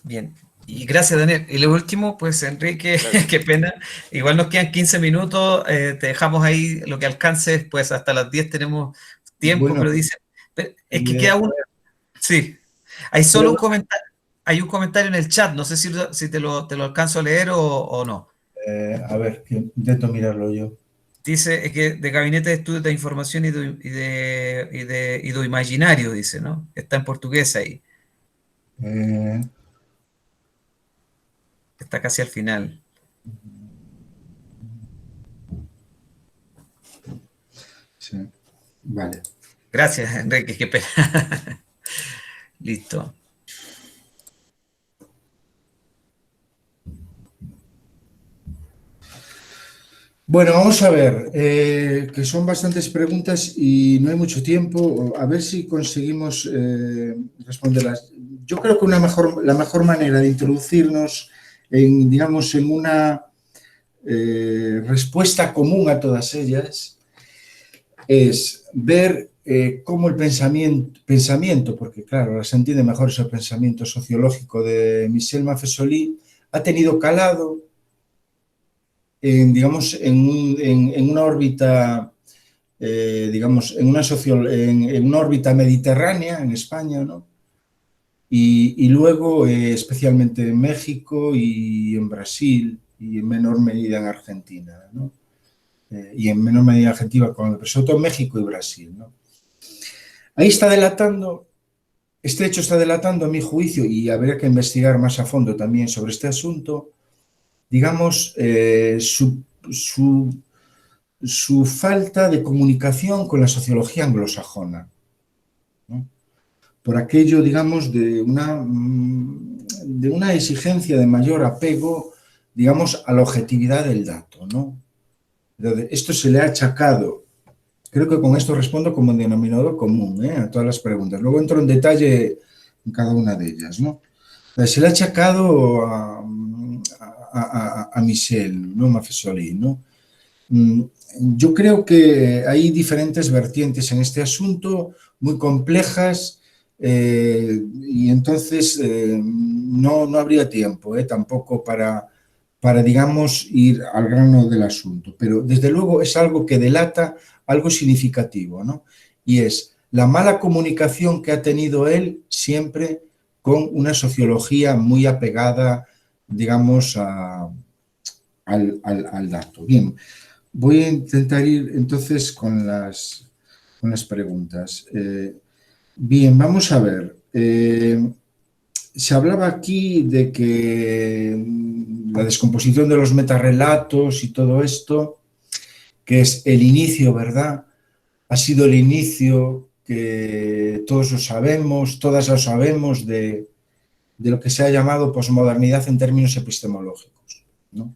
Bien. Y gracias, Daniel. Y lo último, pues, Enrique, Gracias. qué pena. Igual nos quedan 15 minutos. Te dejamos ahí lo que alcances, pues hasta las 10 tenemos tiempo, Bueno, pero dice. Es que eh, queda uno. Sí. Hay solo pero, un comentario. Hay un comentario en el chat. No sé si te lo alcanzo a leer o no. a ver, que intento mirarlo yo. Dice que de Gabinete de Estudios de Información y do Imaginario, dice, ¿no? Está en portugués ahí. Eh, Está casi al final. Sí, vale. Gracias, Enrique, qué pena. Listo. Bueno, vamos a ver, que son bastantes preguntas y no hay mucho tiempo. A ver si conseguimos responderlas. Yo creo que la mejor manera de introducirnos en, digamos, en una respuesta común a todas ellas es ver cómo el pensamiento, porque claro, ahora se entiende mejor ese pensamiento sociológico de Michel Maffesoli, ha tenido calado digamos, en una órbita, digamos, en una órbita mediterránea en España, ¿no? Y luego especialmente en México y en Brasil y en menor medida en Argentina, ¿no? Y en menor medida en Argentina, pero sobre todo en México y Brasil, ¿no? Ahí está delatando, este hecho está delatando, a mi juicio, y habría que investigar más a fondo también sobre este asunto, digamos, su falta de comunicación con la sociología anglosajona, ¿no? Por aquello, digamos, de una exigencia de mayor apego, digamos, a la objetividad del dato, ¿no? Entonces, esto se le ha achacado, creo que con esto respondo como denominador común, a todas las preguntas. Luego entro en detalle en cada una de ellas, ¿no? Se le ha achacado a Michel, ¿no? Maffesoli, ¿no? Yo creo que hay diferentes vertientes en este asunto, muy complejas, y entonces no habría tiempo tampoco para, digamos, ir al grano del asunto. Pero desde luego es algo que delata algo significativo, ¿no? Y es la mala comunicación que ha tenido él siempre con una sociología muy apegada, digamos, al dato. Bien, voy a intentar ir entonces con las preguntas. Bien, vamos a ver. Se hablaba aquí de que la descomposición de los metarrelatos y todo esto, que es el inicio, ¿verdad? Ha sido el inicio que todos lo sabemos, todas lo sabemos de lo que se ha llamado posmodernidad en términos epistemológicos, ¿no?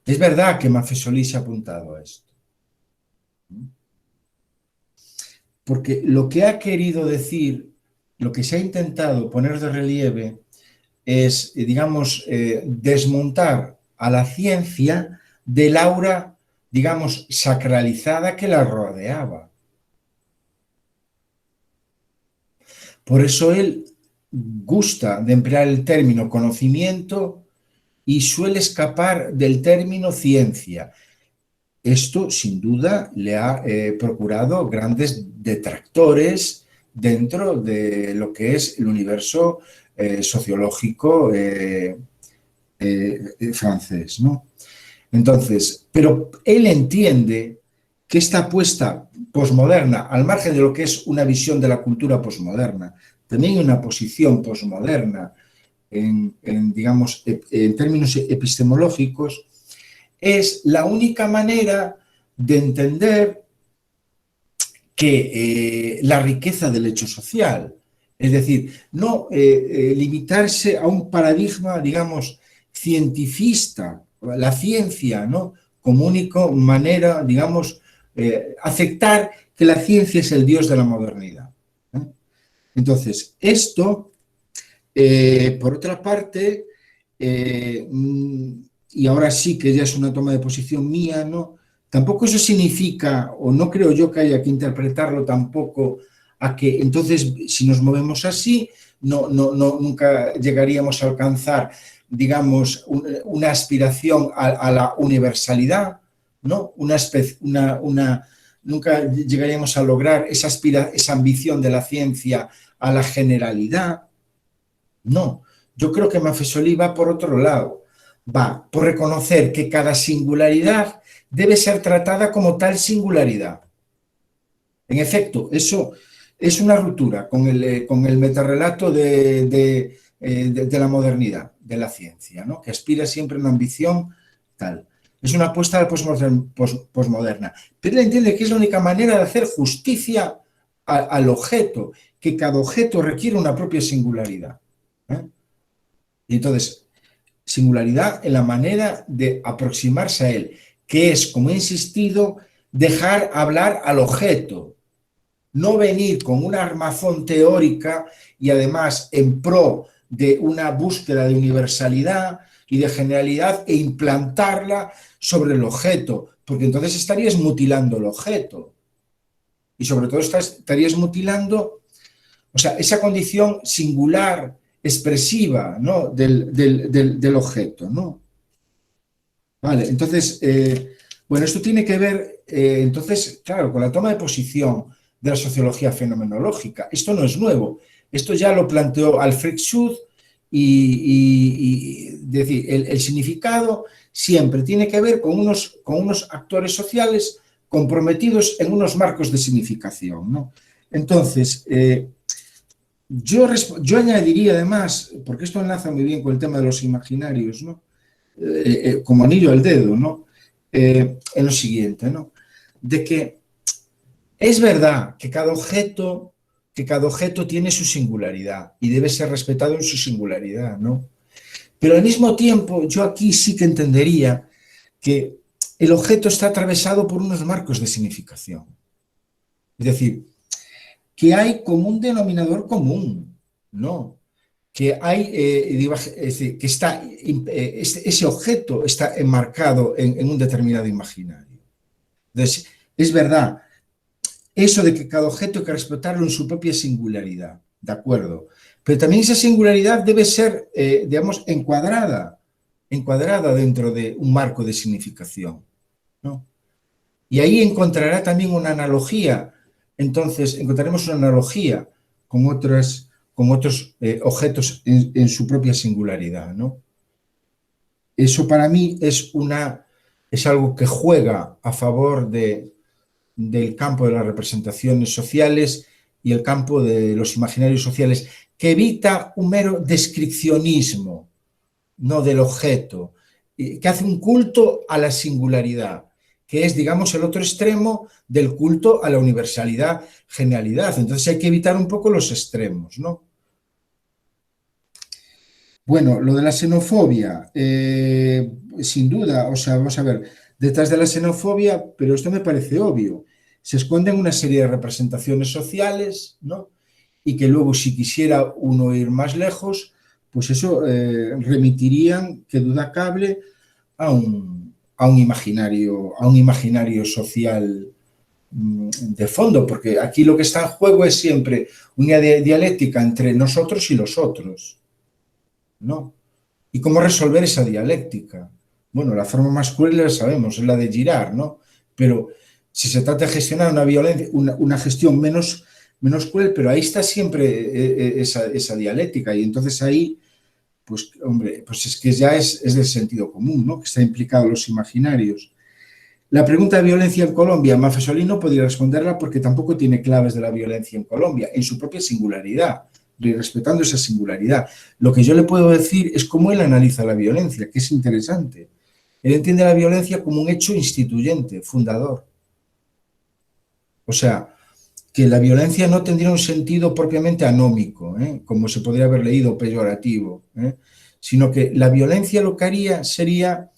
Es verdad que Maffesoli se ha apuntado a esto, ¿no? Porque lo que ha querido decir, lo que se ha intentado poner de relieve es, digamos, desmontar a la ciencia del aura, digamos, sacralizada que la rodeaba. Por eso él gusta de emplear el término conocimiento y suele escapar del término ciencia. Esto, sin duda, le ha procurado grandes detractores dentro de lo que es el universo sociológico francés, ¿no? Entonces, pero él entiende que esta apuesta posmoderna, al margen de lo que es una visión de la cultura posmoderna, también una posición posmoderna digamos, en términos epistemológicos, es la única manera de entender que la riqueza del hecho social, es decir, no limitarse a un paradigma, digamos, cientifista, la ciencia, ¿no? Como única manera, digamos, aceptar que la ciencia es el dios de la modernidad, ¿eh? Entonces, esto, por otra parte, y ahora sí que ya es una toma de posición mía, ¿no? Tampoco eso significa, o no creo yo que haya que interpretarlo tampoco a que entonces si nos movemos así, nunca llegaríamos a alcanzar, digamos, una aspiración a la universalidad, ¿no? Nunca llegaríamos a lograr esa ambición de la ciencia a la generalidad. No, yo creo que Maffesoli va por otro lado, va por reconocer que cada singularidad debe ser tratada como tal singularidad. En efecto, eso es una ruptura con el metarrelato de la modernidad, de la ciencia, ¿no? Que aspira siempre a una ambición tal. es una apuesta a la posmoderna, pero él entiende que es la única manera de hacer justicia al objeto, que cada objeto requiere una propia singularidad. Y entonces, singularidad en la manera de aproximarse a él, que es, como he insistido, dejar hablar al objeto, no venir con una armazón teórica y además en pro de una búsqueda de universalidad y de generalidad e implantarla sobre el objeto, porque entonces estarías mutilando el objeto y sobre todo estarías mutilando, o sea, esa condición singular, expresiva, ¿no? del objeto, ¿no? Vale, entonces, bueno, esto tiene que ver, entonces, claro, con la toma de posición de la sociología fenomenológica. Esto no es nuevo, esto ya lo planteó Alfred Schut y decir, el significado siempre tiene que ver con unos actores sociales comprometidos en unos marcos de significación, ¿no? Entonces, yo añadiría además, porque esto enlaza muy bien con el tema de los imaginarios, ¿no? Como anillo al dedo, ¿no? En lo siguiente, ¿no? De que es verdad que cada objeto tiene su singularidad y debe ser respetado en su singularidad, ¿no? Pero al mismo tiempo, yo aquí sí que entendería que el objeto está atravesado por unos marcos de significación. Es decir, que hay como un denominador común, ¿no? Que hay, es decir, que ese objeto está enmarcado en un determinado imaginario. Entonces, es verdad, eso de que cada objeto hay que respetarlo en su propia singularidad, ¿de acuerdo? Pero también esa singularidad debe ser, digamos, encuadrada dentro de un marco de significación, ¿no? Y ahí encontrará también una analogía, entonces encontraremos una analogía con otros objetos en su propia singularidad, ¿no? Eso para mí es algo que juega a favor del campo de las representaciones sociales y el campo de los imaginarios sociales, que evita un mero descripcionismo, no del objeto, que hace un culto a la singularidad, que es, digamos, el otro extremo del culto a la universalidad, genialidad. Entonces hay que evitar un poco los extremos, ¿no? Bueno, lo de la xenofobia, sin duda, o sea, vamos a ver, detrás de la xenofobia, pero esto me parece obvio, se esconden una serie de representaciones sociales, ¿no? Y que luego, si quisiera uno ir más lejos, pues eso remitirían, que duda cabe, a un imaginario social de fondo, porque aquí lo que está en juego es siempre una dialéctica entre nosotros y los otros, ¿no? ¿Y cómo resolver esa dialéctica? Bueno, la forma más cruel la sabemos, es la de Girard, ¿no? Pero si se trata de gestionar una violencia, una gestión menos cruel, pero ahí está siempre esa dialéctica, y entonces ahí, pues, hombre, pues es que ya es del sentido común, ¿no? Que está implicado los imaginarios. La pregunta de violencia en Colombia, Maffesoli no podría responderla porque tampoco tiene claves de la violencia en Colombia, en su propia singularidad, respetando esa singularidad. Lo que yo le puedo decir es cómo él analiza la violencia, que es interesante. Él entiende la violencia como un hecho instituyente, fundador. O sea, que la violencia no tendría un sentido propiamente anómico, como se podría haber leído, peyorativo, sino que la violencia lo que haría sería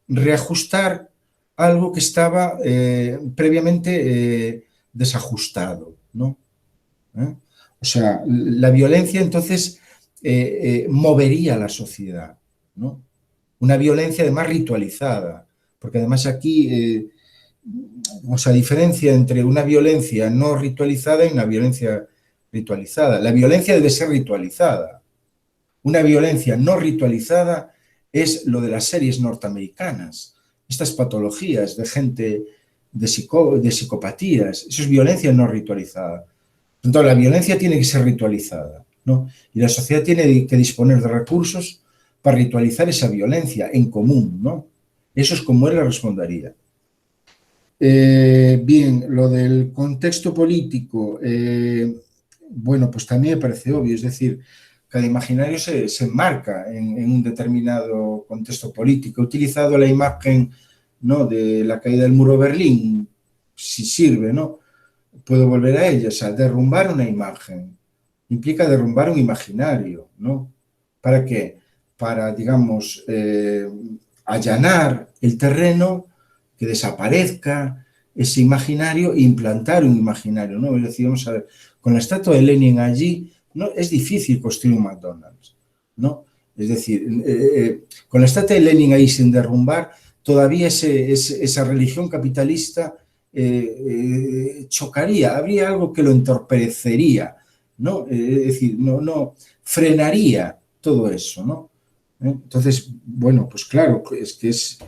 reajustar algo que estaba previamente desajustado, ¿no? O sea, la violencia entonces movería a la sociedad, ¿no? Una violencia además ritualizada, porque además aquí, o sea, diferencia entre una violencia no ritualizada y una violencia ritualizada. La violencia debe ser ritualizada. Una violencia no ritualizada es lo de las series norteamericanas, estas patologías de gente, de psicopatías, eso es violencia no ritualizada. Entonces, la violencia tiene que ser ritualizada, ¿no? Y la sociedad tiene que disponer de recursos para ritualizar esa violencia en común, ¿no? Eso es como él le respondería. Bien, lo del contexto político, bueno, pues también me parece obvio, es decir, cada imaginario se enmarca en un determinado contexto político. He utilizado la imagen ¿no?, de la caída del muro de Berlín, si sirve, ¿no?, puedo volver a ella. O sea, derrumbar una imagen implica derrumbar un imaginario, ¿no? ¿Para qué? Para, digamos, allanar el terreno, que desaparezca ese imaginario e implantar un imaginario, ¿no? Es decir, vamos a ver, con la estatua de Lenin allí, no es difícil construir un McDonald's, ¿no? Es decir, con la estatua de Lenin ahí sin derrumbar, todavía esa religión capitalista chocaría, habría algo que lo entorpecería, ¿no? Es decir, no frenaría todo eso, ¿no? Entonces, bueno, pues claro, es que es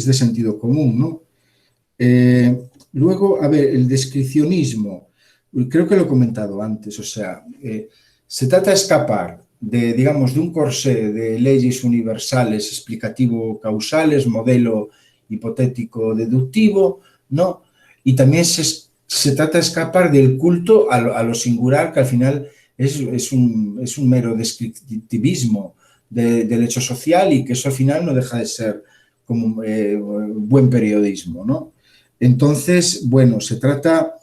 de sentido común, ¿no? Luego, a ver, el descripcionismo, creo que lo he comentado antes, o sea, se trata de escapar de, digamos, de un corsé de leyes universales explicativo-causales, modelo hipotético-deductivo, ¿no? Y también se trata de escapar del culto a lo singular, que al final es un mero descriptivismo del hecho social, y que eso al final no deja de ser como buen periodismo, ¿no? Entonces, bueno, se trata,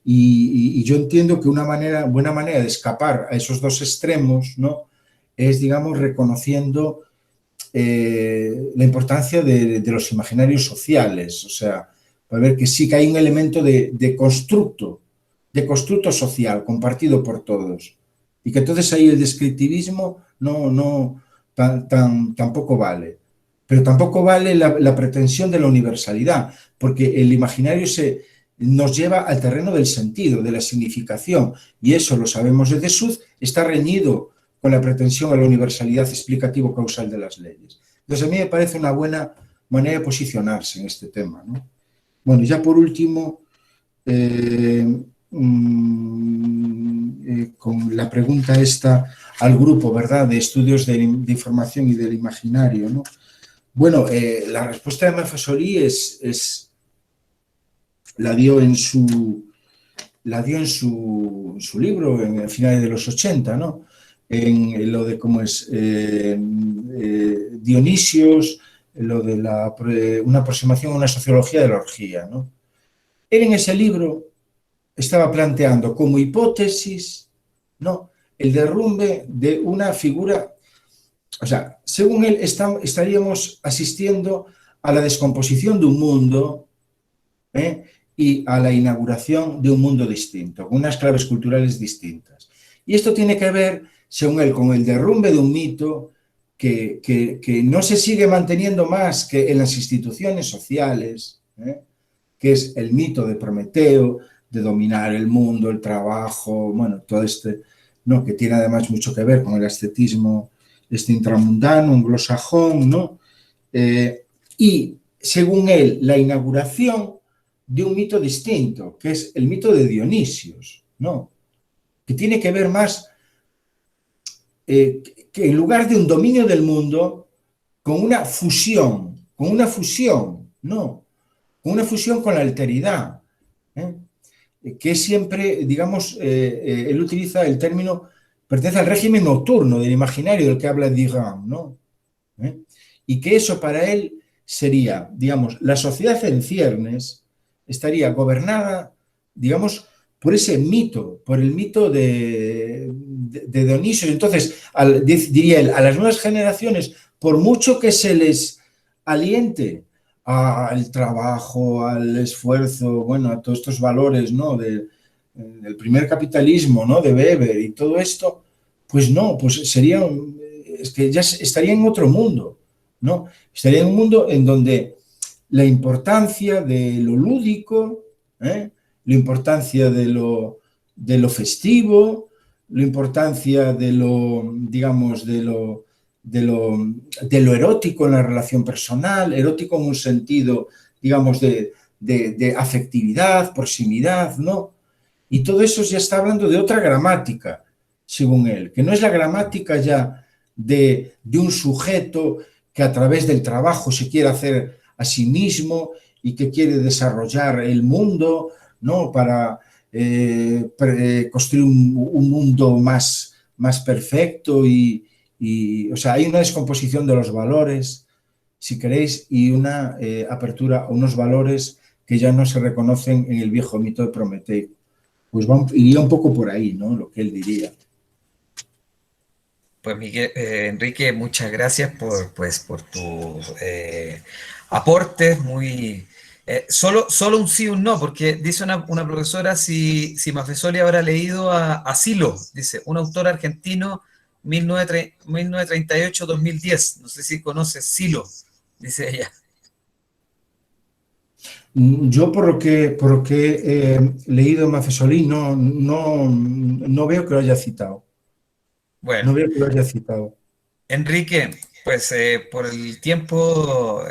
y yo entiendo que una buena manera de escapar a esos dos extremos, ¿no?, es, digamos, reconociendo la importancia de los imaginarios sociales. O sea, para ver que sí que hay un elemento de constructo social compartido por todos, y que entonces ahí el descriptivismo tampoco vale. Pero tampoco vale la pretensión de la universalidad, porque el imaginario nos lleva al terreno del sentido, de la significación, y eso lo sabemos desde Seuss, está reñido con la pretensión a la universalidad explicativo-causal de las leyes. Entonces, a mí me parece una buena manera de posicionarse en este tema, ¿no? Bueno, ya por último, con la pregunta esta al grupo, ¿verdad?, de estudios de información y del imaginario, ¿no? Bueno, la respuesta de Maffesoli la dio en su libro en el final de los 80, ¿no?, en lo de cómo es Dionisios, lo de una aproximación a una sociología de la orgía, ¿no? Él en ese libro estaba planteando como hipótesis, ¿no?, el derrumbe de una figura. O sea, según él, estaríamos asistiendo a la descomposición de un mundo y a la inauguración de un mundo distinto, con unas claves culturales distintas. Y esto tiene que ver, según él, con el derrumbe de un mito que no se sigue manteniendo más que en las instituciones sociales, que es el mito de Prometeo, de dominar el mundo, el trabajo, bueno, todo ¿no?, que tiene además mucho que ver con el ascetismo intramundano, anglosajón, ¿no? Y, según él, la inauguración de un mito distinto, que es el mito de Dionisios, ¿no?, que tiene que ver más, que en lugar de un dominio del mundo, con una fusión, ¿no?, con una fusión con la alteridad, que es siempre, digamos, él utiliza el término, pertenece al régimen nocturno del imaginario del que habla Durand, ¿no? Y que eso para él sería, digamos, la sociedad en ciernes estaría gobernada, digamos, por ese mito, por el mito de Dionisios. Entonces, diría él, a las nuevas generaciones, por mucho que se les aliente al trabajo, al esfuerzo, bueno, a todos estos valores, ¿no?, del primer capitalismo, ¿no?, de Weber y todo esto, pues no, pues es que ya estaría en otro mundo, ¿no? Estaría en un mundo en donde la importancia de lo lúdico, la importancia de lo festivo, la importancia de lo, digamos, de lo erótico en la relación personal, erótico en un sentido, digamos, de afectividad, proximidad, ¿no? Y todo eso ya está hablando de otra gramática, según él, que no es la gramática ya de un sujeto que a través del trabajo se quiere hacer a sí mismo y que quiere desarrollar el mundo, ¿no?, para construir un mundo más perfecto y, o sea, hay una descomposición de los valores si queréis, y una apertura a unos valores que ya no se reconocen en el viejo mito de Prometeo. Pues iría un poco por ahí, ¿no? Lo que él diría. Pues Miguel, Enrique, muchas gracias por tus aportes. Solo un sí y un no, porque dice una profesora si Maffesoli habrá leído a Silo, dice, un autor argentino 1938-2010. No sé si conoces Silo, dice ella. Yo por lo que he leído Maffesoli no veo que lo haya citado. Bueno. No veo que lo haya citado. Enrique, pues por el tiempo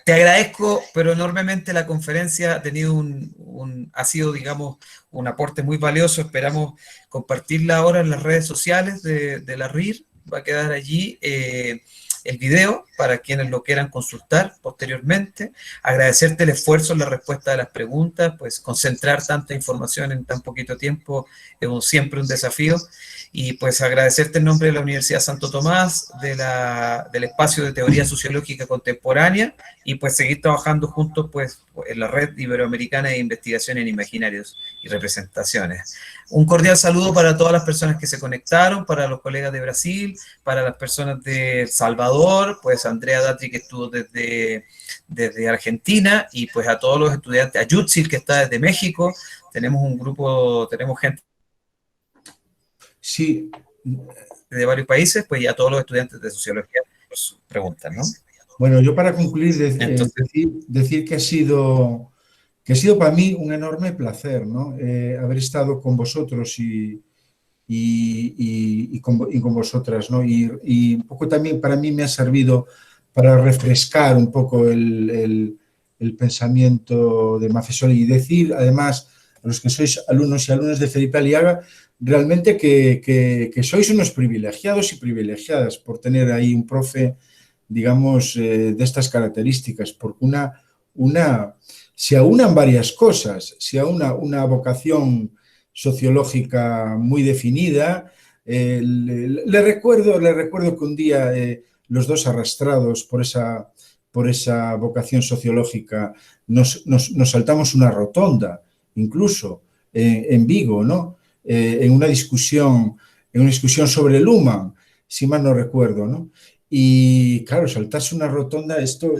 te agradezco, pero enormemente la conferencia ha tenido ha sido, digamos, un aporte muy valioso. Esperamos compartirla ahora en las redes sociales de la RIR. Va a quedar allí el video para quienes lo quieran consultar posteriormente. Agradecerte el esfuerzo en la respuesta de las preguntas, pues concentrar tanta información en tan poquito tiempo es siempre un desafío. Y pues agradecerte en nombre de la Universidad Santo Tomás, del espacio de teoría sociológica contemporánea, y pues seguir trabajando juntos pues en la Red Iberoamericana de Investigación en Imaginarios y Representaciones. Un cordial saludo para todas las personas que se conectaron, para los colegas de Brasil, para las personas de El Salvador, pues Andrea Datri, que estuvo desde Argentina, y pues a todos los estudiantes, a Yutzil, que está desde México. Tenemos un grupo, tenemos gente sí, de varios países, pues, y a todos los estudiantes de sociología por sus preguntas, ¿no? Bueno, yo para concluir decir que ha sido para mí un enorme placer, ¿no? Haber estado con vosotros y con vosotras, ¿no? Y un poco también para mí me ha servido para refrescar un poco el pensamiento de Maffesoli y decir, además, a los que sois alumnos y alumnas de Felipe Aliaga, realmente que sois unos privilegiados y privilegiadas por tener ahí un profe, digamos, de estas características, porque se aunan varias cosas, se aúna una vocación sociológica muy definida. Le recuerdo que un día los dos arrastrados por esa vocación sociológica nos saltamos una rotonda, incluso en Vigo, ¿no? En una discusión sobre Luhmann, si mal no recuerdo, ¿no? Y claro, saltarse una rotonda, esto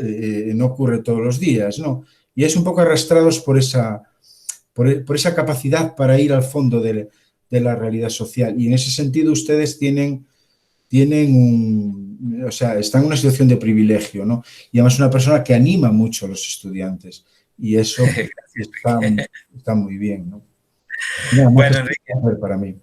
no ocurre todos los días, ¿no? Y es un poco arrastrados por esa capacidad para ir al fondo de la realidad social. Y en ese sentido ustedes están en una situación de privilegio, ¿no? Y además una persona que anima mucho a los estudiantes. Y eso está muy bien, ¿no? Bueno, Enrique, para mí.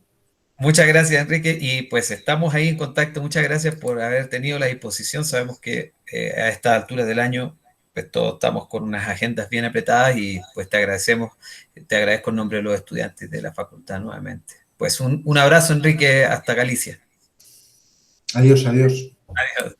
muchas gracias, Enrique, y pues estamos ahí en contacto. Muchas gracias por haber tenido la disposición. Sabemos que a estas alturas del año pues todos estamos con unas agendas bien apretadas, y pues te agradezco en nombre de los estudiantes de la facultad nuevamente. Pues un abrazo, Enrique, hasta Galicia. Adiós, adiós. Adiós.